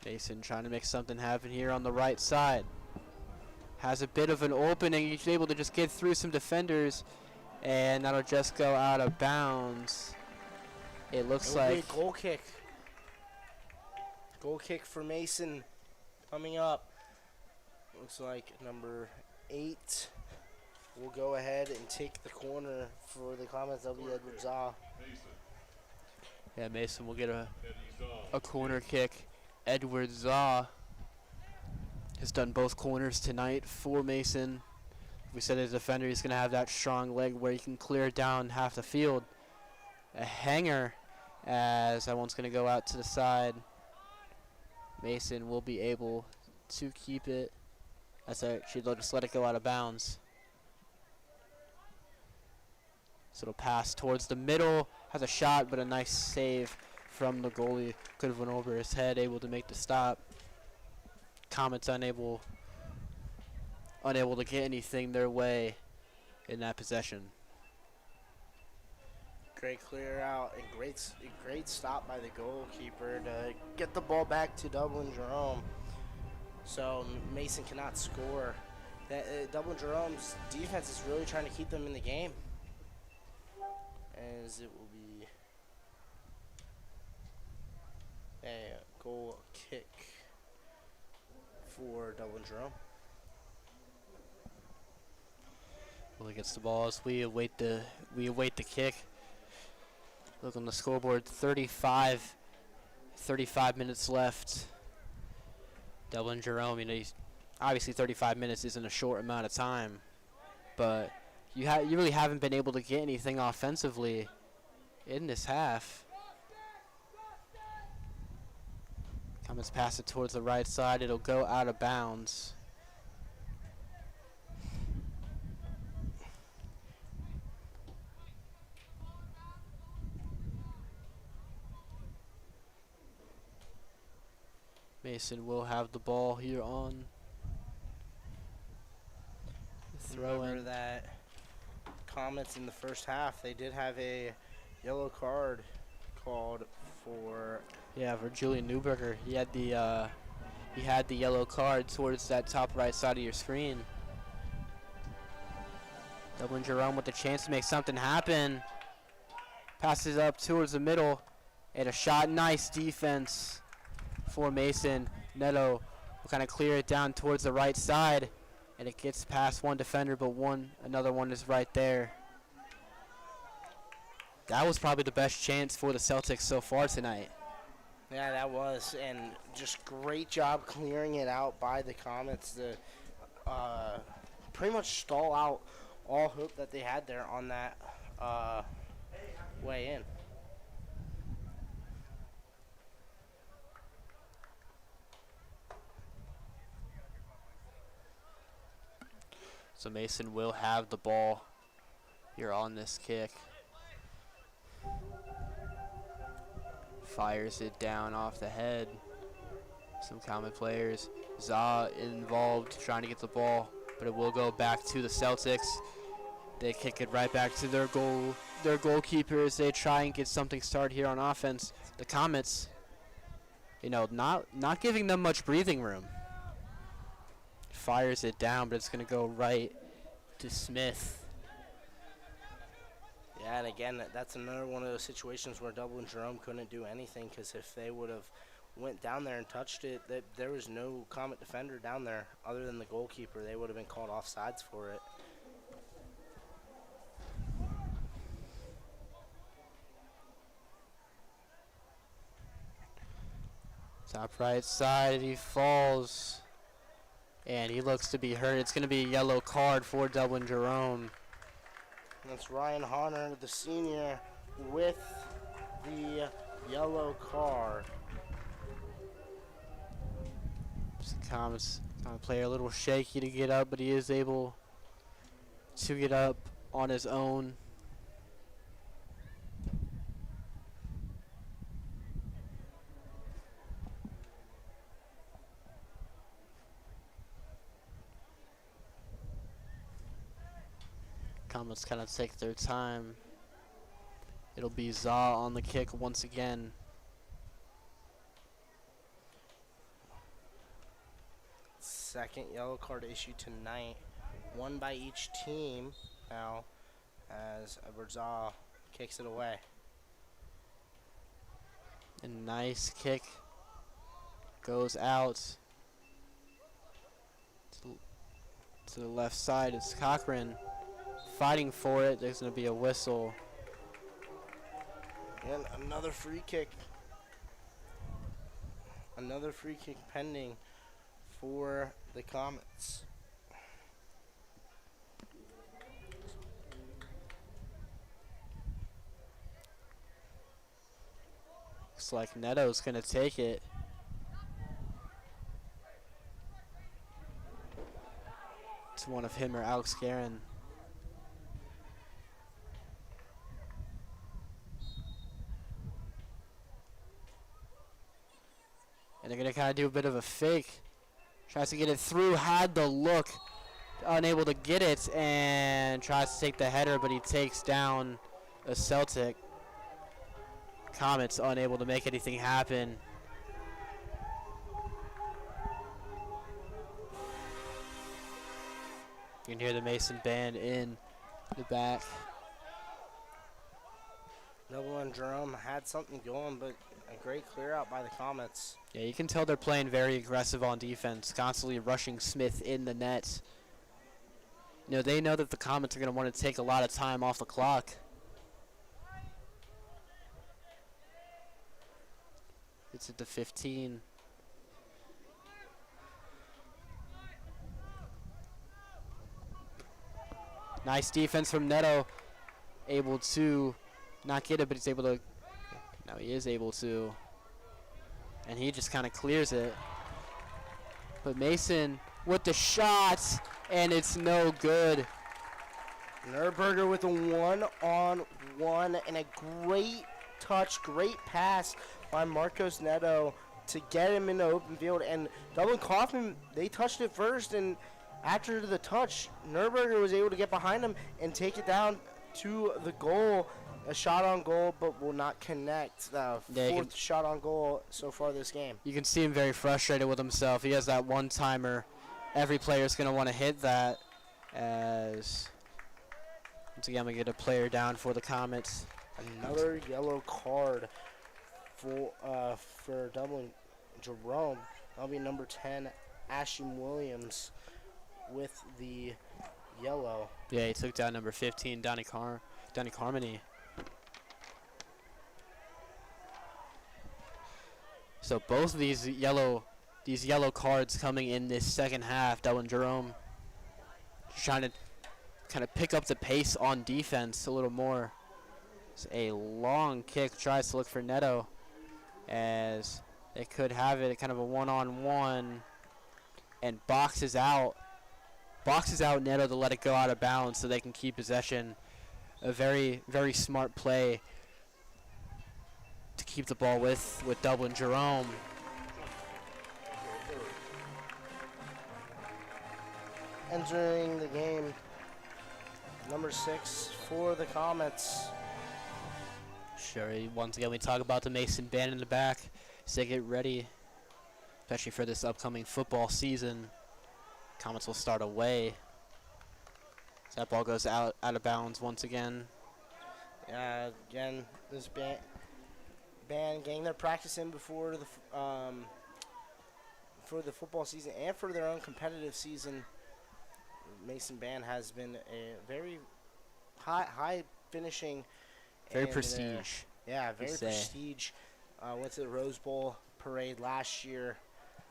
Mason trying to make something happen here on the right side. Has a bit of an opening. He's able to just get through some defenders, and that'll just go out of bounds. It looks like a goal kick. Goal kick for Mason coming up. Looks like number 8 will go ahead and take the corner for the Comets. That'll be Edward Zaw. Yeah, Mason will get a corner kick. Edward Zaw has done both corners tonight for Mason. We said as a defender, he's going to have that strong leg where he can clear down half the field. A hanger as that one's going to go out to the side. Mason will be able to keep it. She'll just let it go out of bounds. So it'll pass towards the middle. Has a shot, but a nice save from the goalie. Could have went over his head, able to make the stop. Comets unable to get anything their way in that possession. Great clear out and great stop by the goalkeeper to get the ball back to Dublin Jerome. So Mason cannot score. Dublin Jerome's defense is really trying to keep them in the game. As it will be a goal kick for Dublin Jerome. Well, he gets the ball as we await the kick. Look on the scoreboard, 35 minutes left. Dublin Jerome, obviously 35 minutes isn't a short amount of time, but you really haven't been able to get anything offensively in this half. Comets pass it towards the right side. It'll go out of bounds. Mason will have the ball here on the throw in. Remember that Comets in the first half, they did have a yellow card called for. Yeah, for Julian Newberger. He had the yellow card towards that top right side of your screen. Dublin Jerome with a chance to make something happen. Passes up towards the middle. And a shot. Nice defense for Mason. Neto will kind of clear it down towards the right side. And it gets past one defender, but another one is right there. That was probably the best chance for the Celtics so far tonight. Yeah, that was, and just great job clearing it out by the Comets to pretty much stall out all hope that they had there on that way in. So Mason will have the ball here on this kick. Fires it down off the head. Some Comet players. Zaw involved trying to get the ball, but it will go back to the Celtics. They kick it right back to their goalkeepers. They try and get something started here on offense. The Comets, not giving them much breathing room. Fires it down, but it's going to go right to Smith. Yeah, and again, that's another one of those situations where Dublin Jerome couldn't do anything, because if they would have went down there and touched it, there was no Comet defender down there other than the goalkeeper. They would have been called offsides for it. Top right side, he falls. And he looks to be hurt. It's going to be a yellow card for Dublin Jerome. That's Ryan Honor, the senior, with the yellow card. Comets player a little shaky to get up, but he is able to get up on his own. Comets kind of take their time. It'll be Zaw on the kick once again. Second yellow card issued tonight. One by each team now, as Edward Zaw kicks it away. A nice kick goes out to the left side. It's Cochran fighting for it. There's going to be a whistle. And another free kick. Another free kick pending for the Comets. Looks like Neto's going to take it. It's one of him or Alex Guerin. And they're going to kind of do a bit of a fake. Tries to get it through, had the look, unable to get it, and tries to take the header, but he takes down a Celtic. Comets unable to make anything happen. You can hear the Mason band in the back. Dublin and Jerome had something going, but a great clear out by the Comets. Yeah, you can tell they're playing very aggressive on defense, constantly rushing Smith in the net. You know, they know that the Comets are going to want to take a lot of time off the clock. It's at the 15. Nice defense from Neto. Able to not get it, but he's able to. No, he is able to. And he just kind of clears it. But Mason with the shot, and it's no good. Nurberger with a one-on-one and a great touch, great pass by Marcos Neto to get him in the open field. And Dublin Kaufman, they touched it first, and after the touch, Nurberger was able to get behind him and take it down to the goal. A shot on goal, but will not connect. The fourth shot on goal so far this game. You can see him very frustrated with himself. He has that one-timer. Every player is going to want to hit that. As once again, we get a player down for the Comets. Another yellow card for Dublin Jerome. That'll be number 10, Ashton Williams, with the yellow. Yeah, he took down number 15, Donnie Carmody. So both of these yellow cards coming in this second half. Dublin Jerome just trying to kind of pick up the pace on defense a little more. It's a long kick, tries to look for Neto as they could have it, kind of a one-on-one, and boxes out Neto to let it go out of bounds so they can keep possession. A very, very smart play to keep the ball with Dublin Jerome. Entering the game, number 6 for the Comets. Sure, once again we talk about the Mason band in the back, so they get ready, especially for this upcoming football season. Comets will start away. So that ball goes out of bounds once again. Again, this band getting their practice in before the for the football season and for their own competitive season. Mason band has been a very high finishing. Very prestige. Yeah, very prestige. Went to the Rose Bowl parade last year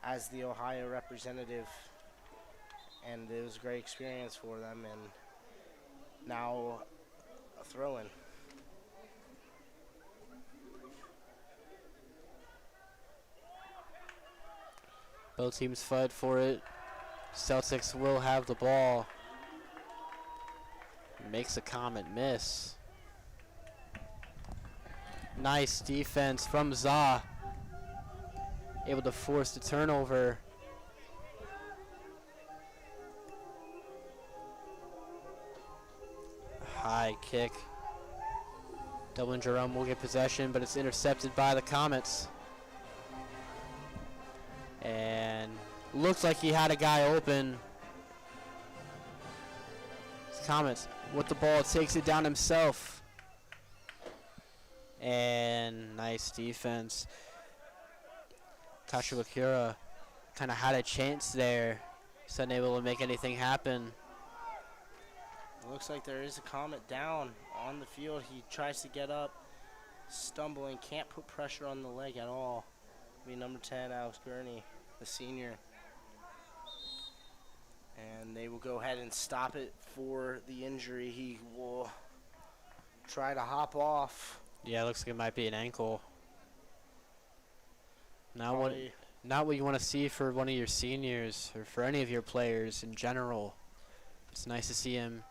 as the Ohio representative, and it was a great experience for them. And now a throw-in. Both teams fight for it. Celtics will have the ball. Makes a Comet miss. Nice defense from Za. Able to force the turnover. High kick. Dublin Jerome will get possession, but it's intercepted by the Comets. And looks like he had a guy open. Comets with the ball, takes it down himself. And nice defense. Kashiwakura kind of had a chance there. Just unable to make anything happen. It looks like there is a Comet down on the field. He tries to get up, stumbling, can't put pressure on the leg at all. Be number 10, Alex Gurney, the senior. And they will go ahead and stop it for the injury. He will try to hop off. Yeah, it looks like it might be an ankle. Not what you want to see for one of your seniors or for any of your players in general. It's nice to see him,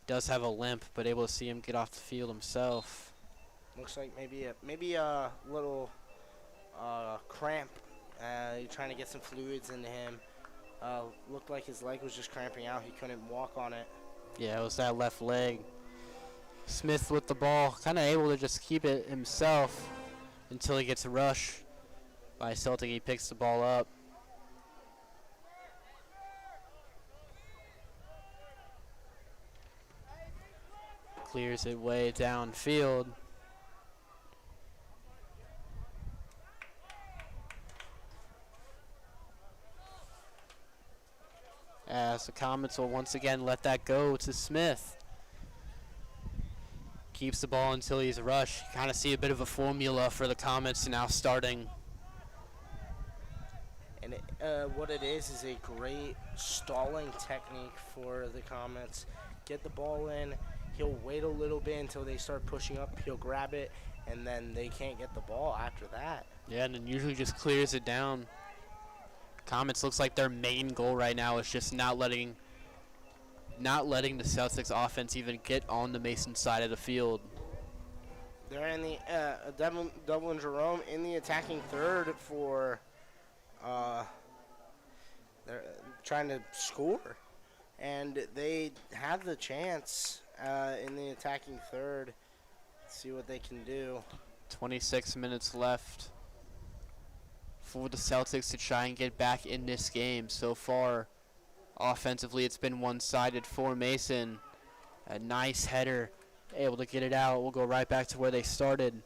does have a limp, but able to see him get off the field himself. Looks like maybe a little cramp. Trying to get some fluids into him. Looked like his leg was just cramping out. He couldn't walk on it. Yeah, it was that left leg. Smith with the ball, kind of able to just keep it himself until he gets a rush by Celtic. He picks the ball up. Clears it way downfield. As the Comets will once again let that go to Smith. Keeps the ball until he's rushed. Kind of see a bit of a formula for the Comets now starting. And what it is a great stalling technique for the Comets. Get the ball in. He'll wait a little bit until they start pushing up. He'll grab it, and then they can't get the ball after that. Yeah, and then usually just clears it down. Comets looks like their main goal right now is just not letting the Celtics offense even get on the Mason side of the field. They're in the Dublin Jerome in the attacking third for they're trying to score, and they have the chance in the attacking third. Let's see what they can do. 26 minutes left for the Celtics to try and get back in this game. So far, offensively, it's been one-sided for Mason. A nice header, able to get it out. We'll go right back to where they started.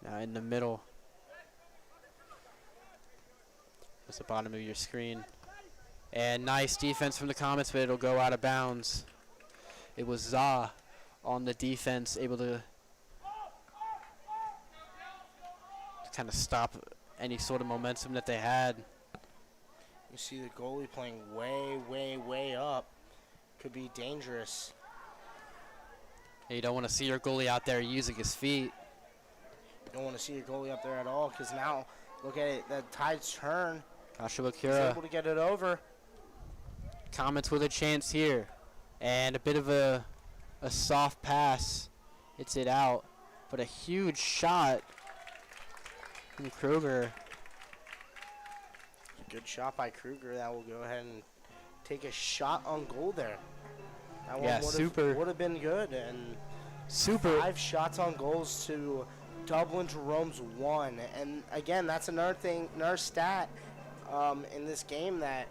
Now in the middle. That's the bottom of your screen. And nice defense from the Comets, but it'll go out of bounds. It was Za on the defense, able to kind of stop any sort of momentum that they had. You see the goalie playing way, way, way up. Could be dangerous. You don't want to see your goalie out there using his feet. You don't want to see your goalie up there at all, because now, look at it, the tides turn. He's Kashiwakura able to get it over. Comets with a chance here. And a bit of a soft pass. Hits it out. But a huge shot from Kruger. Good shot by Kruger. That will go ahead and take a shot on goal there. That Yeah, super. Would have been good. And Super. 5 shots on goals to Dublin Jerome's 1. And again, that's another stat in this game, that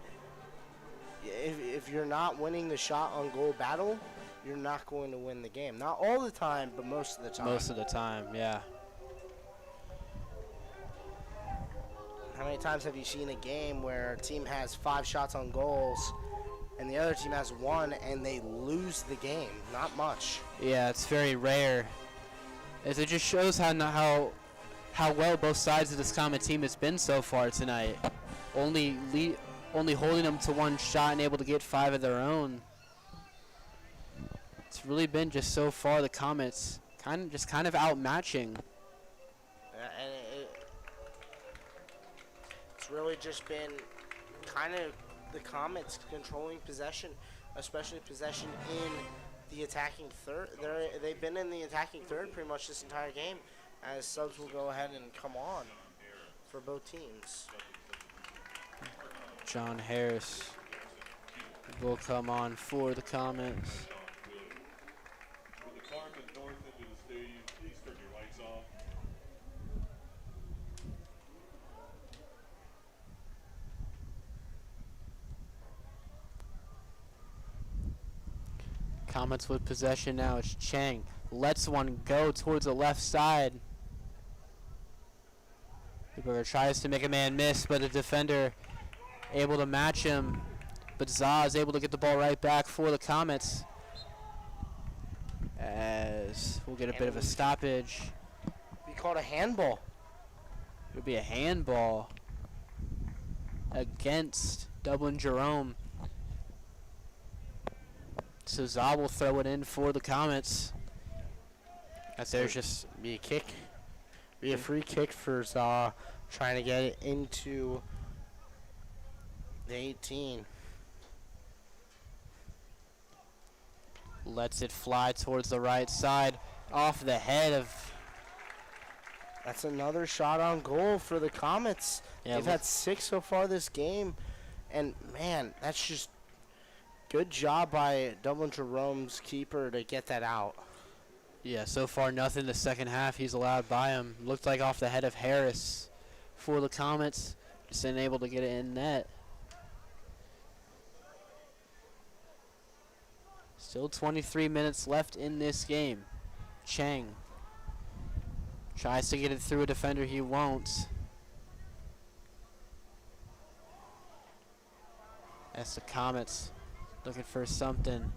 if you're not winning the shot on goal battle, you're not going to win the game. Not all the time, but most of the time. Most of the time, yeah. How many times have you seen a game where a team has 5 shots on goals and the other team has 1 and they lose the game? Not much. Yeah, it's very rare. As it just shows how well both sides of this Comet team has been so far tonight. Only holding them to 1 shot and able to get 5 of their own. It's really been just so far the Comets kind of outmatching. It's really just been kind of the Comets controlling possession, especially possession in the attacking third. They've been in the attacking third pretty much this entire game, as subs will go ahead and come on for both teams. John Harris will come on for the Comets. With the car to the north end of the stadium, please turn your lights off. Comets with possession now. It's Chang. Lets one go towards the left side. Newberger tries to make a man miss, but the defender able to match him. But Za is able to get the ball right back for the Comets. As we'll get a bit of a stoppage. We called a handball. It would be a handball against Dublin Jerome. So Za will throw it in for the Comets. As there's just Be a kick. Be a free kick for Za, trying to get it into the 18. lets it fly towards the right side off the head of. That's another shot on goal for the Comets. Yeah, They've had 6 so far this game. And, man, that's just good job by Dublin Jerome's keeper to get that out. Yeah, so far nothing the second half he's allowed by him. Looked like off the head of Harris for the Comets. Just unable to get it in net. Still 23 minutes left in this game. Chang tries to get it through a defender, he won't. That's the Comets looking for something.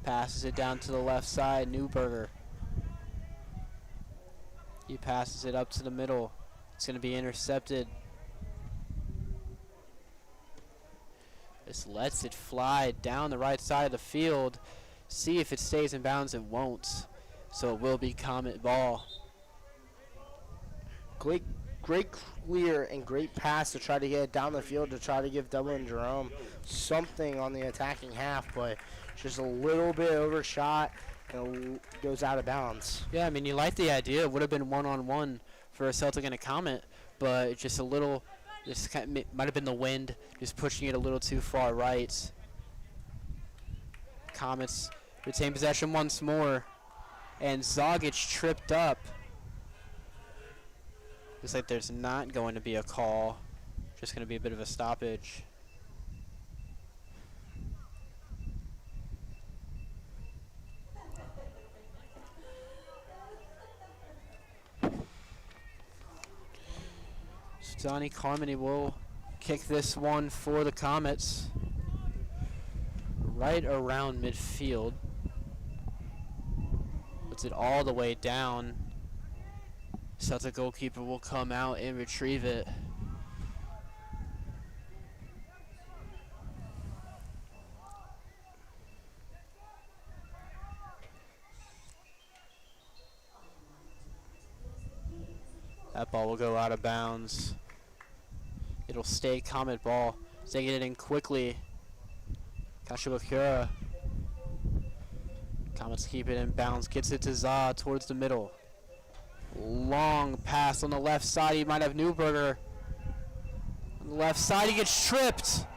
Passes it down to the left side, Newberger. He passes it up to the middle. It's going to be intercepted. Just lets it fly down the right side of the field. See if it stays in bounds. It won't. So it will be Comet ball. Great clear and great pass to try to get it down the field to try to give Dublin Jerome something on the attacking half, but just a little bit overshot and goes out of bounds. Yeah, I mean, you like the idea. It would have been one-on-one for a Celtic and a Comet, but it's just a little, just kind of, might have been the wind, just pushing it a little too far right. Comets retain possession once more, and Zagic tripped up. Looks like there's not going to be a call, just going to be a bit of a stoppage. So Donnie Carmody will kick this one for the Comets right around midfield. Puts it all the way down. Celtic goalkeeper will come out and retrieve it. That ball will go out of bounds. It'll stay Comet ball. They get it in quickly. Kashibakura. Comets keep it in bounds. Gets it to Za towards the middle. Long pass on the left side. He might have Newberger. On the left side, he gets tripped.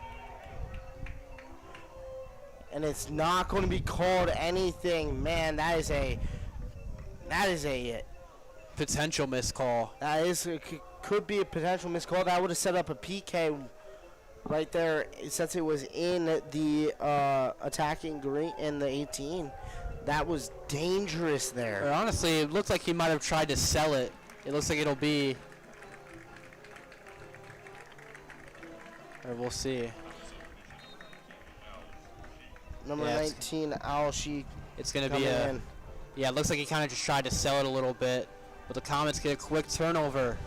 And it's not going to be called anything. Man, that is a Potential miscall. could be a potential miscall. That would have set up a PK right there since it was in the attacking green in the 18. That was dangerous there. Or honestly, it looks like he might have tried to sell it. It looks like it'll be. Or we'll see. Number 19, Al Sheik. It's going to be a. Yeah, it looks like he kind of just tried to sell it a little bit. But the Comets get a quick turnover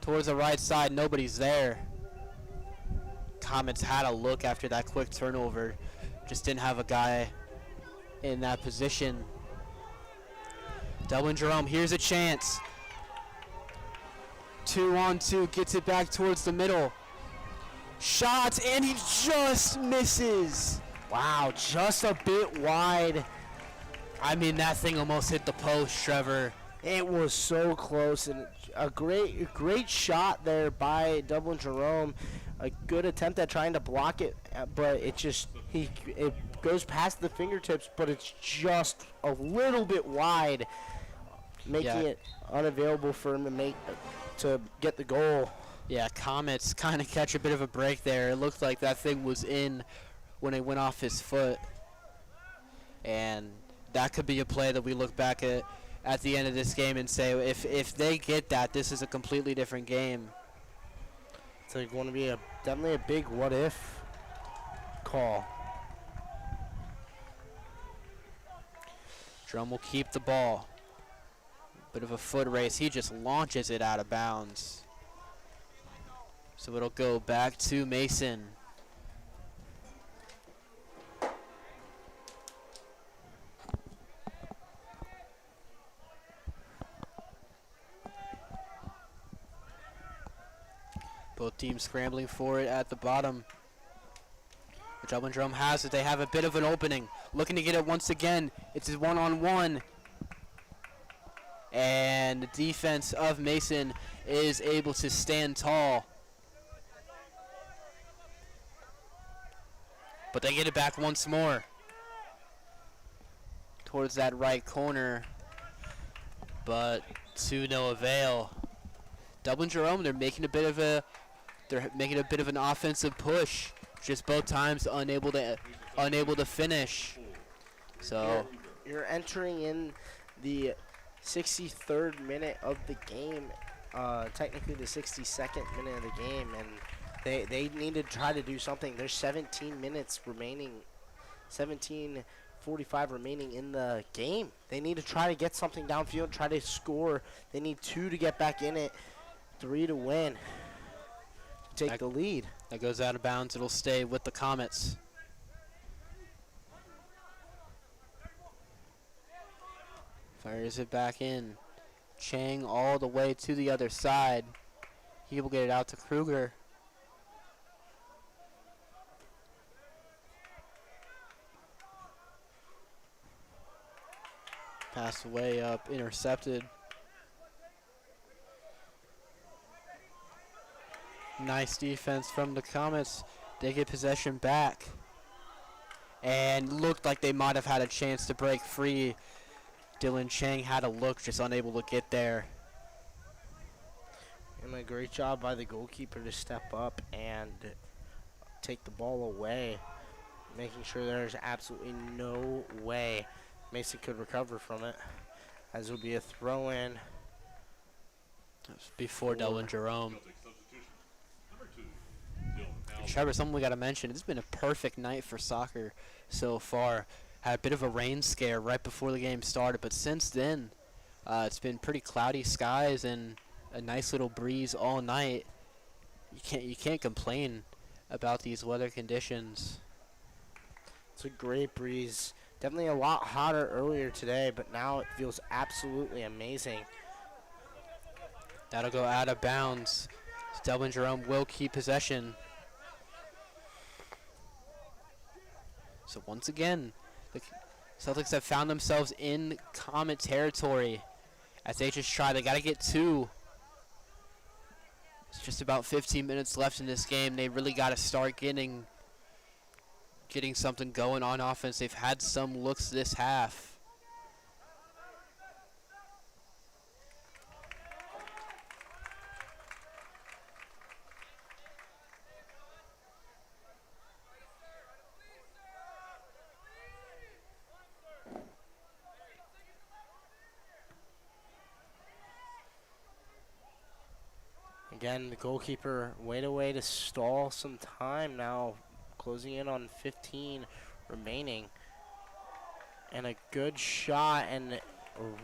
towards the right side. Nobody's there. Comets had a look after that quick turnover. Just didn't have a guy in that position. Dublin Jerome, here's a chance. 2-on-2, gets it back towards the middle. Shots, and he just misses. Wow, just a bit wide. I mean, that thing almost hit the post, Trevor. It was so close, and a great shot there by Dublin Jerome. A good attempt at trying to block it, but it goes past the fingertips, but it's just a little bit wide, making it unavailable for him to get the goal. Yeah, Comets kind of catch a bit of a break there. It looked like that thing was in when it went off his foot, and that could be a play that we look back at at the end of this game and say if they get that, this is a completely different game. It's like going to be definitely a big what if call. Jerome will keep the ball. Bit of a foot race. He just launches it out of bounds. So it'll go back to Mason. Both teams scrambling for it at the bottom. The Dublin Jerome has it. They have a bit of an opening. Looking to get it once again. It's a one-on-one. And the defense of Mason is able to stand tall. But they get it back once more. Towards that right corner. But to no avail. Dublin Jerome, they're making a bit of an offensive push. Just both times unable to finish. So you're entering in the 63rd minute of the game, technically the 62nd minute of the game, and they need to try to do something. There's 17 minutes remaining, 17:45 remaining in the game. They need to try to get something downfield, try to score. They need 2 to get back in it, 3 to win, to take the lead. That goes out of bounds. It'll stay with the Comets. Fires it back in. Chang all the way to the other side. He will get it out to Kruger. Pass way up, intercepted. Nice defense from the Comets. They get possession back. And looked like they might have had a chance to break free. Dylan Chang had a look, just unable to get there. And a great job by the goalkeeper to step up and take the ball away, making sure there's absolutely no way Mason could recover from it, as it would be a throw-in. Before Dublin Jerome. Trevor, something we got to mention. It's been a perfect night for soccer so far. Had a bit of a rain scare right before the game started, but since then, it's been pretty cloudy skies and a nice little breeze all night. You can't complain about these weather conditions. It's a great breeze. Definitely a lot hotter earlier today, but now it feels absolutely amazing. That'll go out of bounds. Dublin Jerome will keep possession. So once again, the Celtics have found themselves in Comet territory as they just try. They got to get 2. It's just about 15 minutes left in this game. They really got to start getting something going on offense. They've had some looks this half. Again, the goalkeeper way to stall some time now, closing in on 15 remaining. And a good shot and a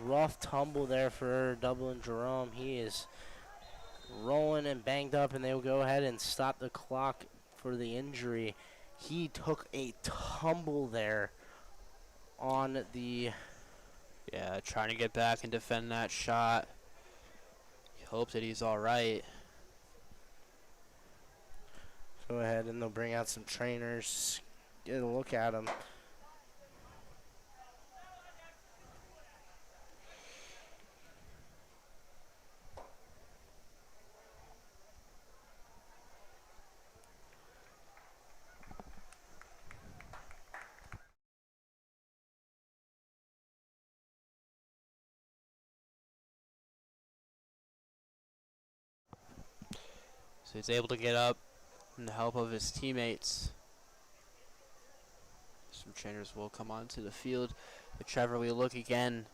rough tumble there for Dublin Jerome. He is rolling and banged up, and they will go ahead and stop the clock for the injury. He took a tumble there on the... Yeah, trying to get back and defend that shot. He hopes that he's all right. Go ahead and they'll bring out some trainers, get a look at him. So he's able to get up and the help of his teammates. Some trainers will come onto the field. But Trevor, we look again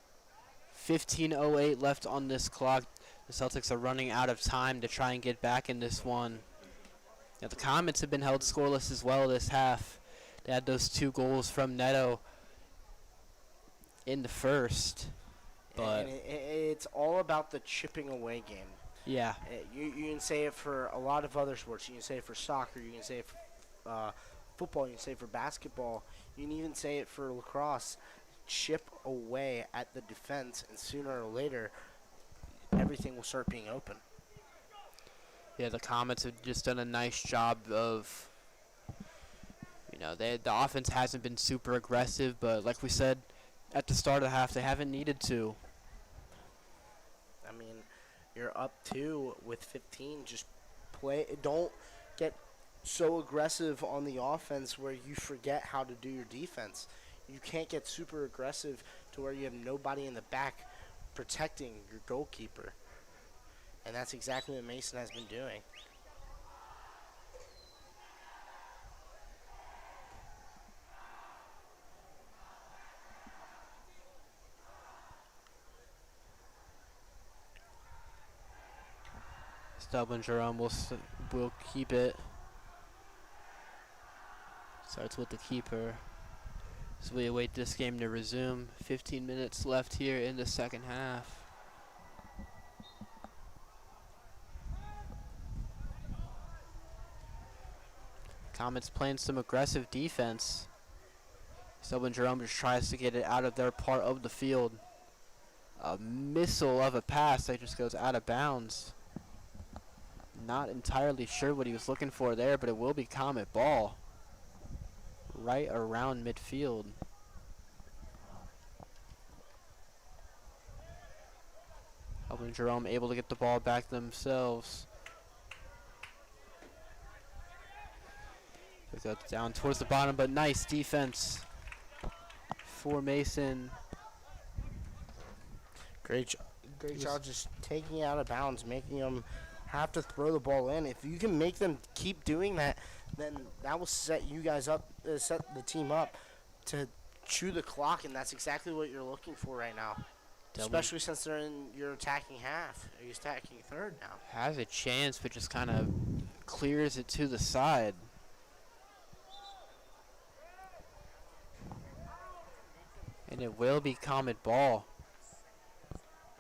15:08 left on this clock. The Celtics are running out of time to try and get back in this one. Now, the Comets have been held scoreless as well this half. They had those 2 goals from Neto in the first. But And it's all about the chipping away game. yeah, You can say it for a lot of other sports. You can say it for soccer. You can say it for football. You can say it for basketball. You can even say it for lacrosse. Chip away at the defense, and sooner or later, everything will start being open. yeah, the Comets have just done a nice job of, the offense hasn't been super aggressive, but like we said at the start of the half, they haven't needed to. I mean, you're up 2 with 15. Just play. Don't get so aggressive on the offense where you forget how to do your defense. You can't get super aggressive to where you have nobody in the back protecting your goalkeeper. And that's exactly what Mason has been doing. Dublin Jerome will keep it. Starts with the keeper. So we await this game to resume. 15 minutes left here in the second half. Comets playing some aggressive defense. Dublin Jerome just tries to get it out of their part of the field. A missile of a pass that just goes out of bounds. Not entirely sure what he was looking for there, but it will be Comet ball. Right around midfield. Dublin Jerome able to get the ball back themselves. They go down towards the bottom, but nice defense for Mason. Great job just taking it out of bounds, making them have to throw the ball in. If you can make them keep doing that, then that will set you guys up, set the team up to chew the clock, and that's exactly what you're looking for right now. Especially since they're in your attacking half. You're attacking third now. Has a chance, but just kind of clears it to the side. And it will be Comet ball.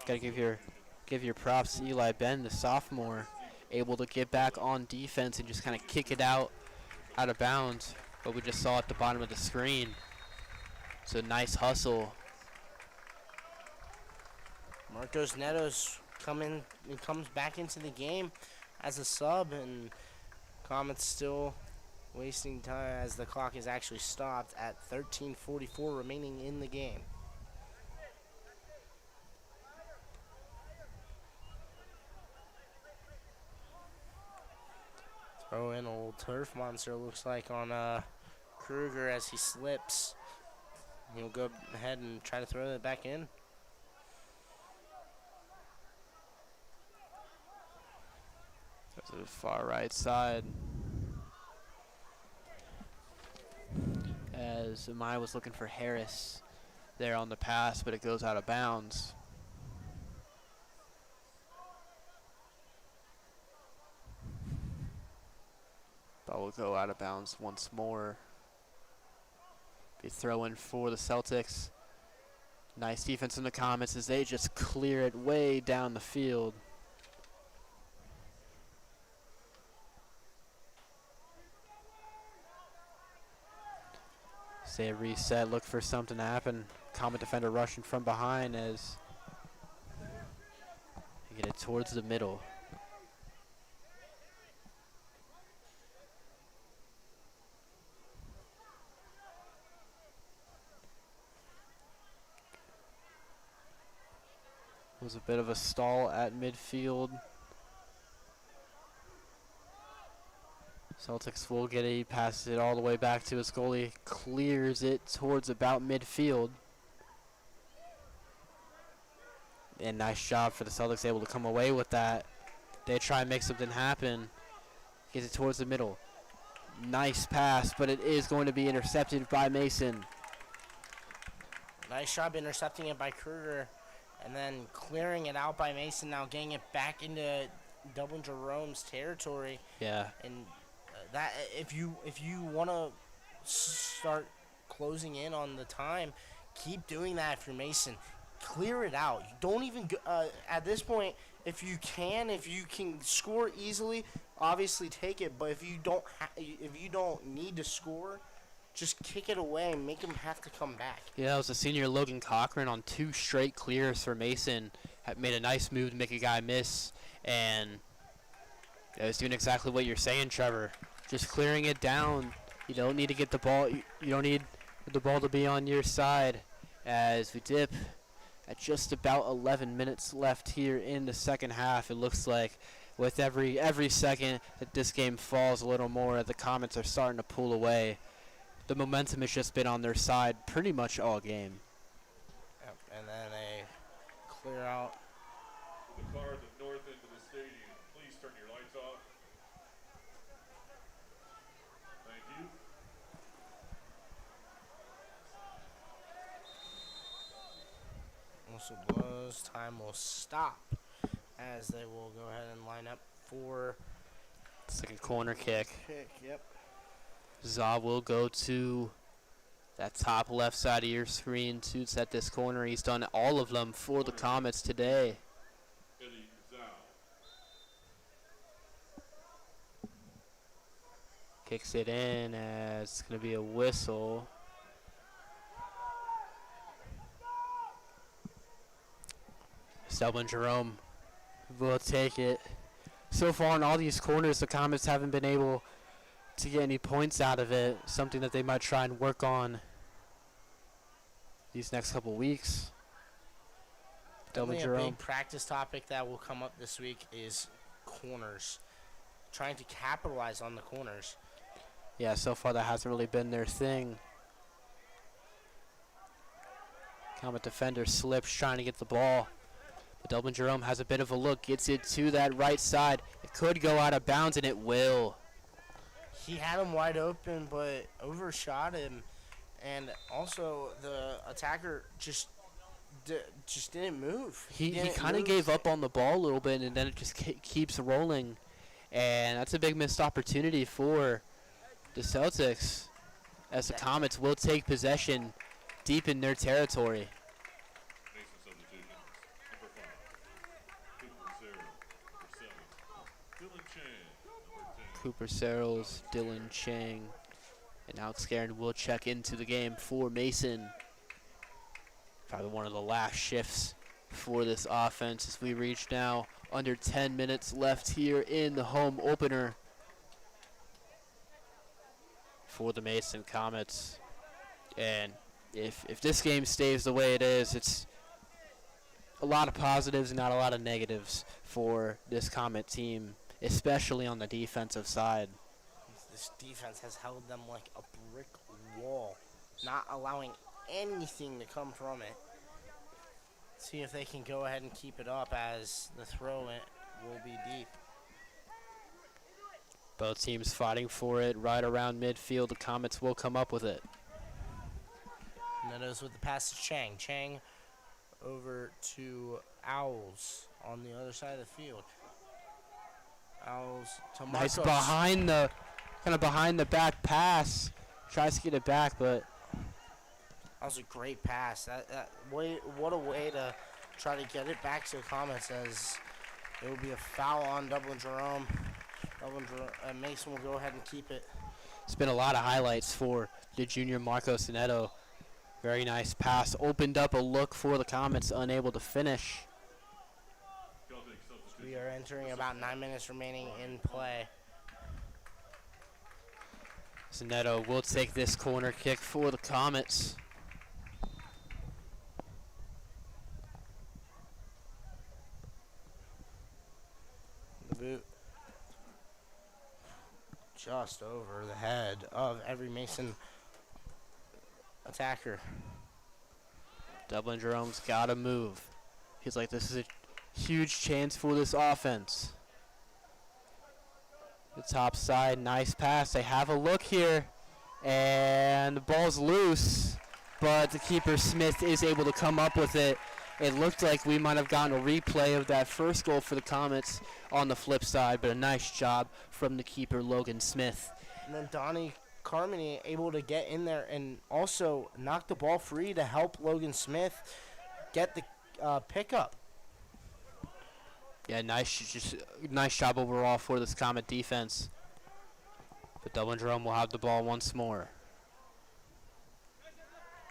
Gotta give your props to Eli Ben, the sophomore, able to get back on defense and just kind of kick it out of bounds. But we just saw at the bottom of the screen. So nice hustle. Marcos Neto's comes back into the game as a sub, and Comet's still wasting time as the clock is actually stopped at 13:44 remaining in the game. Throw in old turf monster, looks like, on Kruger as he slips. He'll go ahead and try to throw it back in. To the far right side. As Amaya was looking for Harris there on the pass, but it goes out of bounds. Ball will go out of bounds once more. Be throw-in for the Celtics. Nice defense in the Comets as they just clear it way down the field. Say a reset, look for something to happen. Comet defender rushing from behind as they get it towards the middle. Was a bit of a stall at midfield. Celtics will get it. He passes it all the way back to his goalie. Clears it towards about midfield. And nice job for the Celtics, able to come away with that. They try and make something happen. Gets it towards the middle. Nice pass, but it is going to be intercepted by Mason. Nice job intercepting it by Kruger And then clearing it out by Mason, now getting it back into Dublin Jerome's territory. Yeah. And that if you want to start closing in on the time, keep doing that if you're Mason. Clear it out. You don't even at this point. If you can score easily, obviously take it. But if you don't need to score, just kick it away and make them have to come back. Yeah, it was the senior Logan Cochran on 2 straight clears for Mason. Made a nice move to make a guy miss, and it was doing exactly what you're saying, Trevor. Just clearing it down. You don't need to get the ball. You don't need the ball to be on your side. As we dip at just about 11 minutes left here in the second half, it looks like with every second that this game falls a little more, the Comets are starting to pull away. The momentum has just been on their side pretty much all game. Yep, and then a clear out. The car at the north end of the stadium, please turn your lights off. Thank you. Whistle blows. Time will stop as they will go ahead and line up for Second corner kick. Yep. Za will go to that top left side of your screen to set this corner. He's done all of them for the Comets today. Eddie Zhao. Kicks it in as it's going to be a whistle. Dublin Jerome will take it. So far in all these corners, the Comets haven't been able to get any points out of it, something that they might try and work on these next couple weeks. Dublin Definitely a Jerome. big practice topic that will come up this week is corners. Trying to capitalize on the corners. Yeah, so far that hasn't really been their thing. Comet defender slips trying to get the ball. But Dublin Jerome has a bit of a look, gets it to that right side. It could go out of bounds, and it will. He had him wide open, but overshot him. And also, the attacker just didn't move. He kind of gave up on the ball a little bit, and then it just keeps rolling. And that's a big missed opportunity for the Celtics, as the Comets will take possession deep in their territory. Mason substitutions. Number 5. Cooper Searle. For 7. Dylan Chang. Number 10. Cooper Searles, Dylan Chang, and now Scarin will check into the game for Mason. Probably one of the last shifts for this offense as we reach now under 10 minutes left here in the home opener for the Mason Comets. And if this game stays the way it is, it's a lot of positives and not a lot of negatives for this Comet team, especially on the defensive side. This defense has held them like a brick wall, not allowing anything to come from it. See if they can go ahead and keep it up, as the throw will be deep. Both teams fighting for it right around midfield. The Comets will come up with it. Meadows with the pass to Chang. Chang over to Owls on the other side of the field. Owls to Marcos. Nice behind the back pass. Tries to get it back, but That was a great pass. What a way to try to get it back to the Comets, as it will be a foul on Dublin Jerome. Mason will go ahead and keep it. it's been a lot of highlights for the junior Marcos Neto. Very nice pass. Opened up a look for the Comets, unable to finish. Celtic substitution. We are entering about 9 minutes remaining in play. Neto will take this corner kick for the Comets. The boot just over the head of every Mason attacker. Dublin Jerome's got to move. He's like, this is a huge chance for this offense. The top side, nice pass. They have a look here, and the ball's loose, but the keeper Smith is able to come up with it It looked like we might have gotten a replay of that first goal for the Comets on the flip side, but a nice job from the keeper, Logan Smith. And then Donnie Carmody able to get in there and also knock the ball free to help Logan Smith get the pickup. Yeah, nice job overall for this Comet defense. But Dublin Jerome will have the ball once more.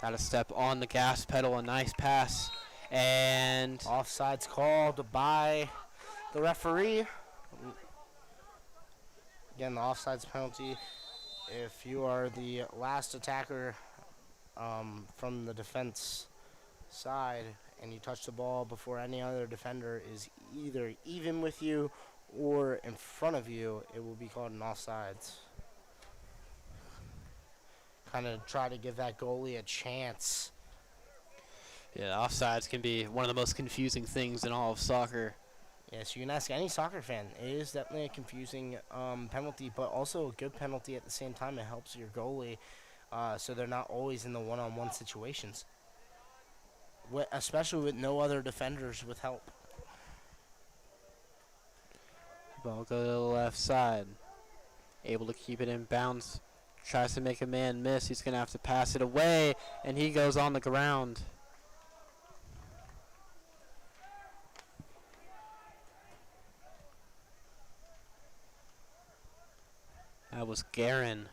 Got to step on the gas pedal, a nice pass. And Offside's called by the referee. Again, the offsides penalty. If you are the last attacker from the defense side and you touch the ball before any other defender is either even with you or in front of you, it will be called an offsides. Kind of try to give that goalie a chance. yeah, offsides can be one of the most confusing things in all of soccer. Yes, you can ask any soccer fan. It is definitely a confusing penalty, but also a good penalty at the same time. It helps your goalie so they're not always in the one-on-one situations, especially with no other defenders with help. Ball go to the left side. Able to keep it in bounds. Tries to make a man miss. He's going to have to pass it away, and he goes on the ground. That was Guerin.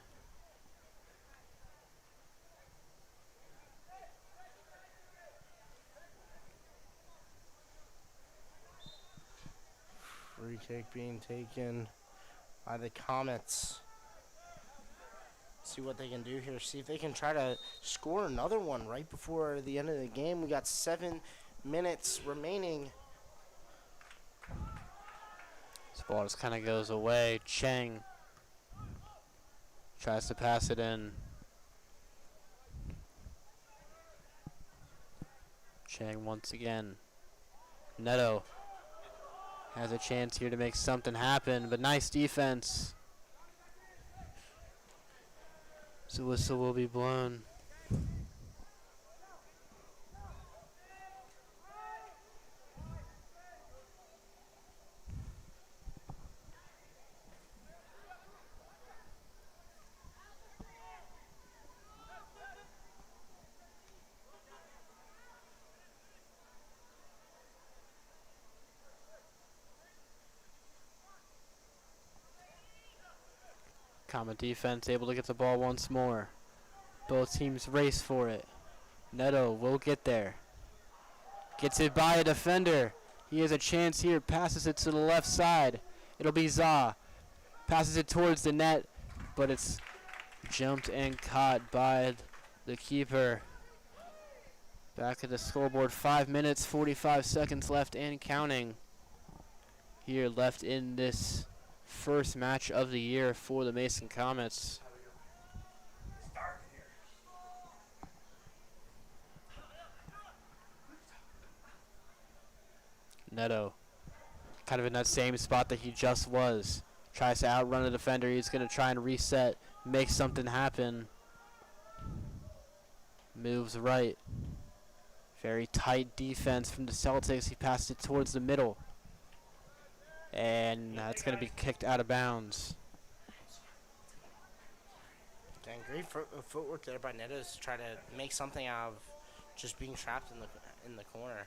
Free kick being taken by the Comets. See what they can do here. See if they can try to score another one right before the end of the game. We got 7 minutes remaining. This ball just kind of goes away. Cheng tries to pass it in. Cheng once again. Neto has a chance here to make something happen, but nice defense. So whistle will be blown. Comet defense able to get the ball once more. Both teams race for it. Neto will get there. Gets it by a defender. He has a chance here. Passes it to the left side. It'll be Za. Passes it towards the net, but it's jumped and caught by the keeper. Back at the scoreboard. 5 minutes, 45 seconds left and counting. Here left in this first match of the year for the Mason Comets. Neto, kind of in that same spot that he just was. Tries to outrun the defender. He's going to try and reset, make something happen. Moves right. Very tight defense from the Celtics. He passed it towards the middle. And that's going to be kicked out of bounds. Dang, great footwork there by Netos to try to make something out of just being trapped in the corner.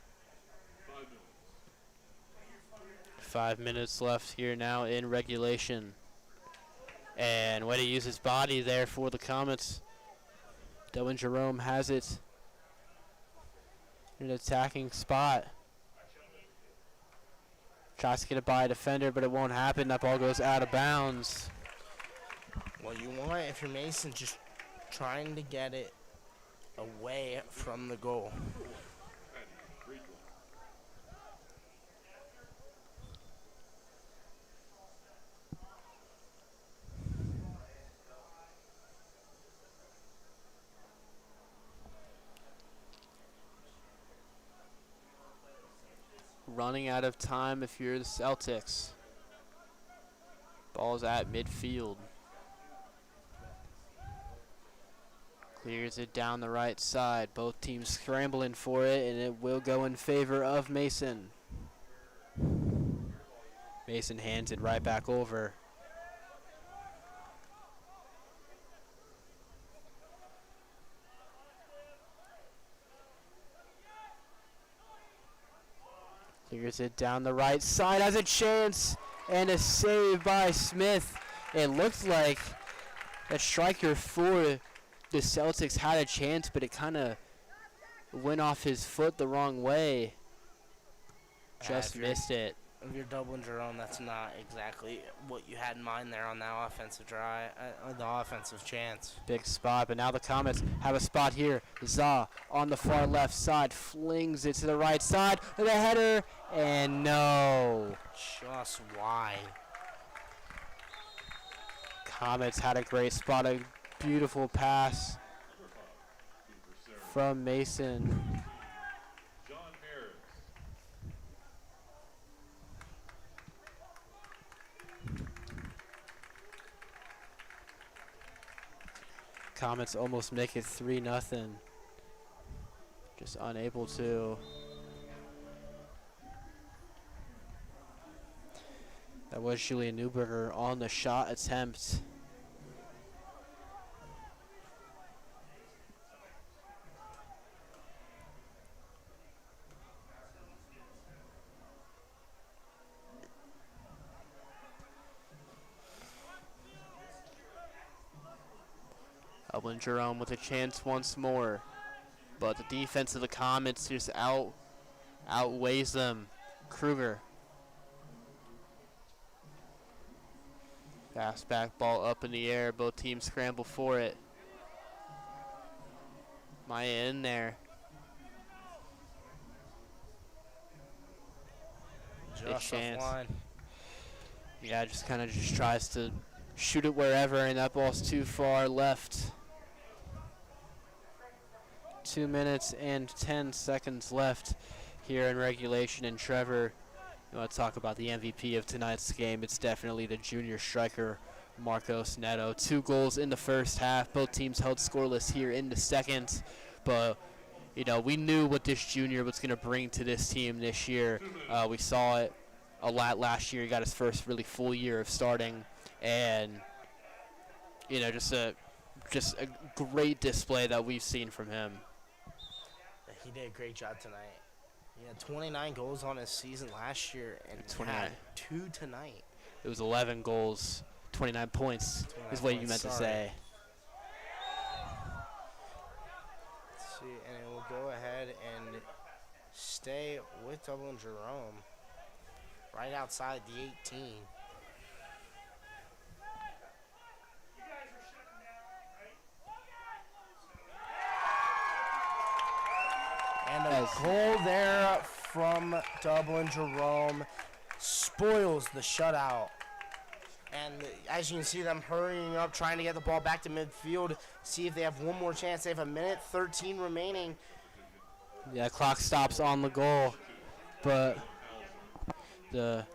5 minutes left here now in regulation. And way to use his body there for the Comets. Dublin Jerome has it in an attacking spot. Tries to get it by a defender, but it won't happen. That ball goes out of bounds. Well, you want, if you're Mason, just trying to get it away from the goal. Running out of time if you're the Celtics. Ball's at midfield. Clears it down the right side. Both teams scrambling for it, and it will go in favor of Mason. Mason hands it right back over. Clears it down the right side, has a chance, and a save by Smith. It looked like that striker for the Celtics had a chance, but it kind of went off his foot the wrong way. Just missed it. If you're Dublin Jerome, that's not exactly what you had in mind there on that offensive drive, the offensive chance. Big spot, but now the Comets have a spot here. Za on the far left side flings it to the right side with a header, and no. Just wide. Comets had a great spot, a beautiful pass from Mason. Comets almost make it 3-0. Just unable to. That was Julian Newberger on the shot attempt. Dublin Jerome with a chance once more, but the defense of the Comets just outweighs them. Kruger. Fast back ball up in the air. Both teams scramble for it. Maya in there. Good chance. Yeah, just kind of just tries to shoot it wherever, and that ball's too far left. 2 minutes and 10 seconds left here in regulation. And Trevor, you want to talk about the MVP of tonight's game? It's definitely the junior striker, Marcos Neto. 2 goals in the first half. Both teams held scoreless here in the second. But, you know, we knew what this junior was going to bring to this team this year. We saw it a lot last year. He got his first really full year of starting. And, you know, just a great display that we've seen from him. He did a great job tonight. He had 29 goals on his season last year and 29. had 2 tonight. It was 11 goals, 29 points 29 is what you points, meant to sorry. say. Let's see, and it will go ahead and stay with Dublin Jerome right outside the 18. And a goal there from Dublin Jerome spoils the shutout. And as you can see them hurrying up, trying to get the ball back to midfield, see if they have one more chance. They have 1:13 remaining. Yeah, clock stops on the goal, but the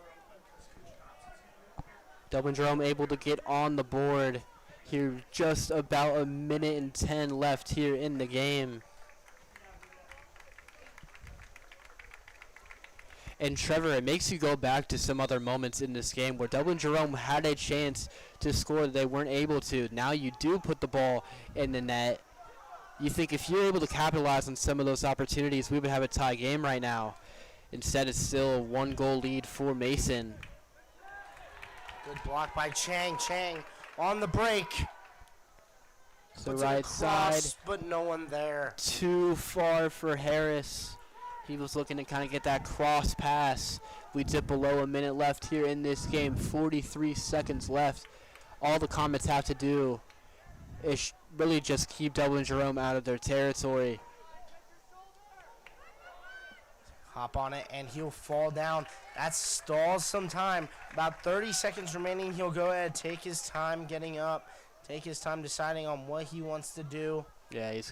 Dublin Jerome able to get on the board here. Just about 1:10 left here in the game. And Trevor, it makes you go back to some other moments in this game where Dublin Jerome had a chance to score, they weren't able to. Now you do put the ball in the net. You think if you're able to capitalize on some of those opportunities, we would have a tie game right now. Instead, it's still a 1-goal lead for Mason. Good block by Chang. Chang on the break. So right side, but no one there. Too far for Harris. He was looking to kind of get that cross pass. We dip below 1 minute left here in this game. 43 seconds left. All the Comets have to do is really just keep Dublin Jerome out of their territory. Hop on it, and he'll fall down. That stalls some time. About 30 seconds remaining. He'll go ahead, take his time getting up, take his time deciding on what he wants to do. Yeah, he's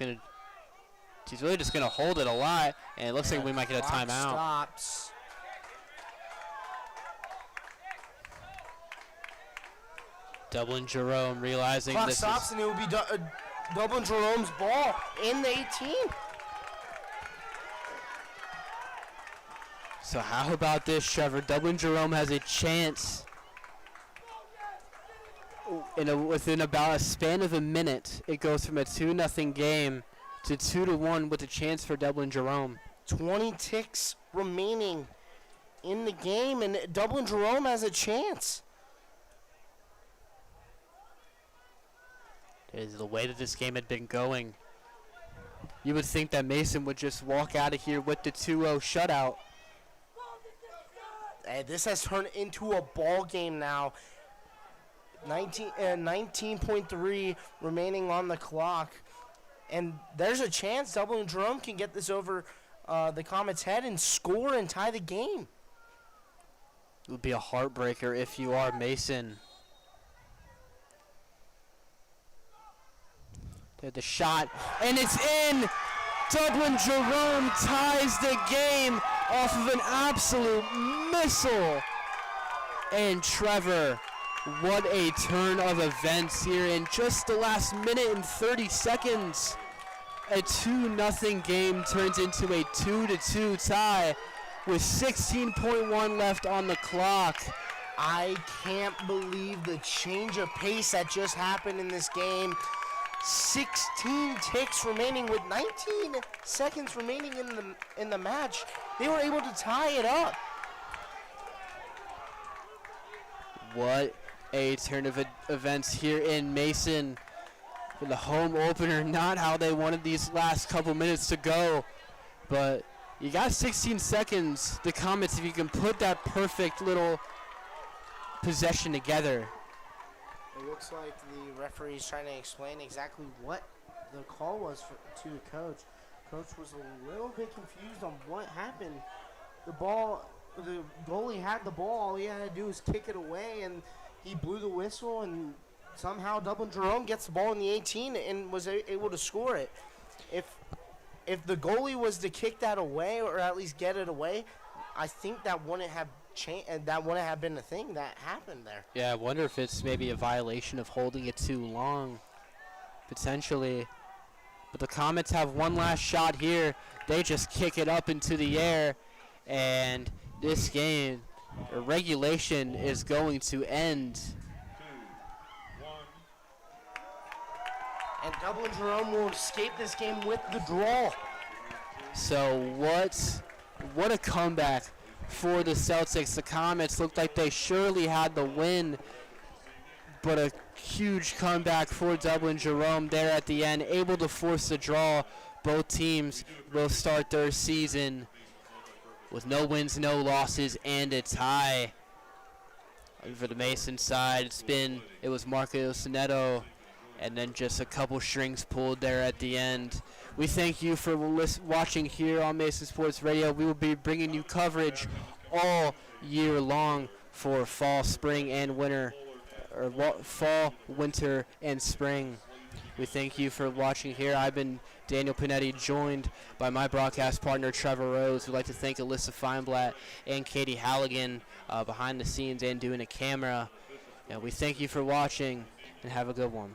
really just going to hold it a lot, and it looks like we might get a timeout. Stops. Dublin Jerome realizing Clock this stops, is... and it will be Dublin Jerome's ball in the 18. So how about this, Trevor? Dublin Jerome has a chance within about a span of a minute. It goes from a 2-0 game to 2-1 with a chance for Dublin Jerome. 20 ticks remaining in the game, and Dublin Jerome has a chance. Is the way that this game had been going, you would think that Mason would just walk out of here with the 2-0 shutout. This has turned into a ball game now. 19.3 remaining on the clock. And there's a chance Dublin Jerome can get this over the Comets' head and score and tie the game. It would be a heartbreaker if you are Mason. There's the shot, and it's in! Dublin Jerome ties the game off of an absolute missile. And Trevor, what a turn of events here in just the last minute and 30 seconds. A 2-0 game turns into a 2-2 tie with 16.1 left on the clock. I can't believe the change of pace that just happened in this game. 16 ticks remaining with 19 seconds remaining in the match. They were able to tie it up. What a turn of events here in Mason. For the home opener, not how they wanted these last couple minutes to go. But you got 16 seconds, the Comets, if you can put that perfect little possession together. It looks like the referee's trying to explain exactly what the call was to the coach. Coach was a little bit confused on what happened. The goalie had the ball. All he had to do was kick it away, and he blew the whistle, and somehow Dublin Jerome gets the ball in the 18 and was able to score it. If the goalie was to kick that away or at least get it away, I think that wouldn't have been the thing that happened there. Yeah, I wonder if it's maybe a violation of holding it too long, potentially. But the Comets have one last shot here. They just kick it up into the air, and this game, regulation is going to end. 2-1. And Dublin Jerome will escape this game with the draw. So what a comeback for the Celtics. The Comets looked like they surely had the win, but a huge comeback for Dublin Jerome there at the end, able to force the draw. Both teams will start their season with no wins, no losses, and a tie. For the Mason side, it was Marcos Neto, and then just a couple strings pulled there at the end. We thank you for watching here on Mason Sports Radio. We will be bringing you coverage all year long for fall, spring, and winter, or fall, winter, and spring. We thank you for watching here. I've been Daniel Panetti, joined by my broadcast partner, Trevor Rose. We'd like to thank Alyssa Feinblatt and Katie Halligan behind the scenes and doing a camera. And we thank you for watching, and have a good one.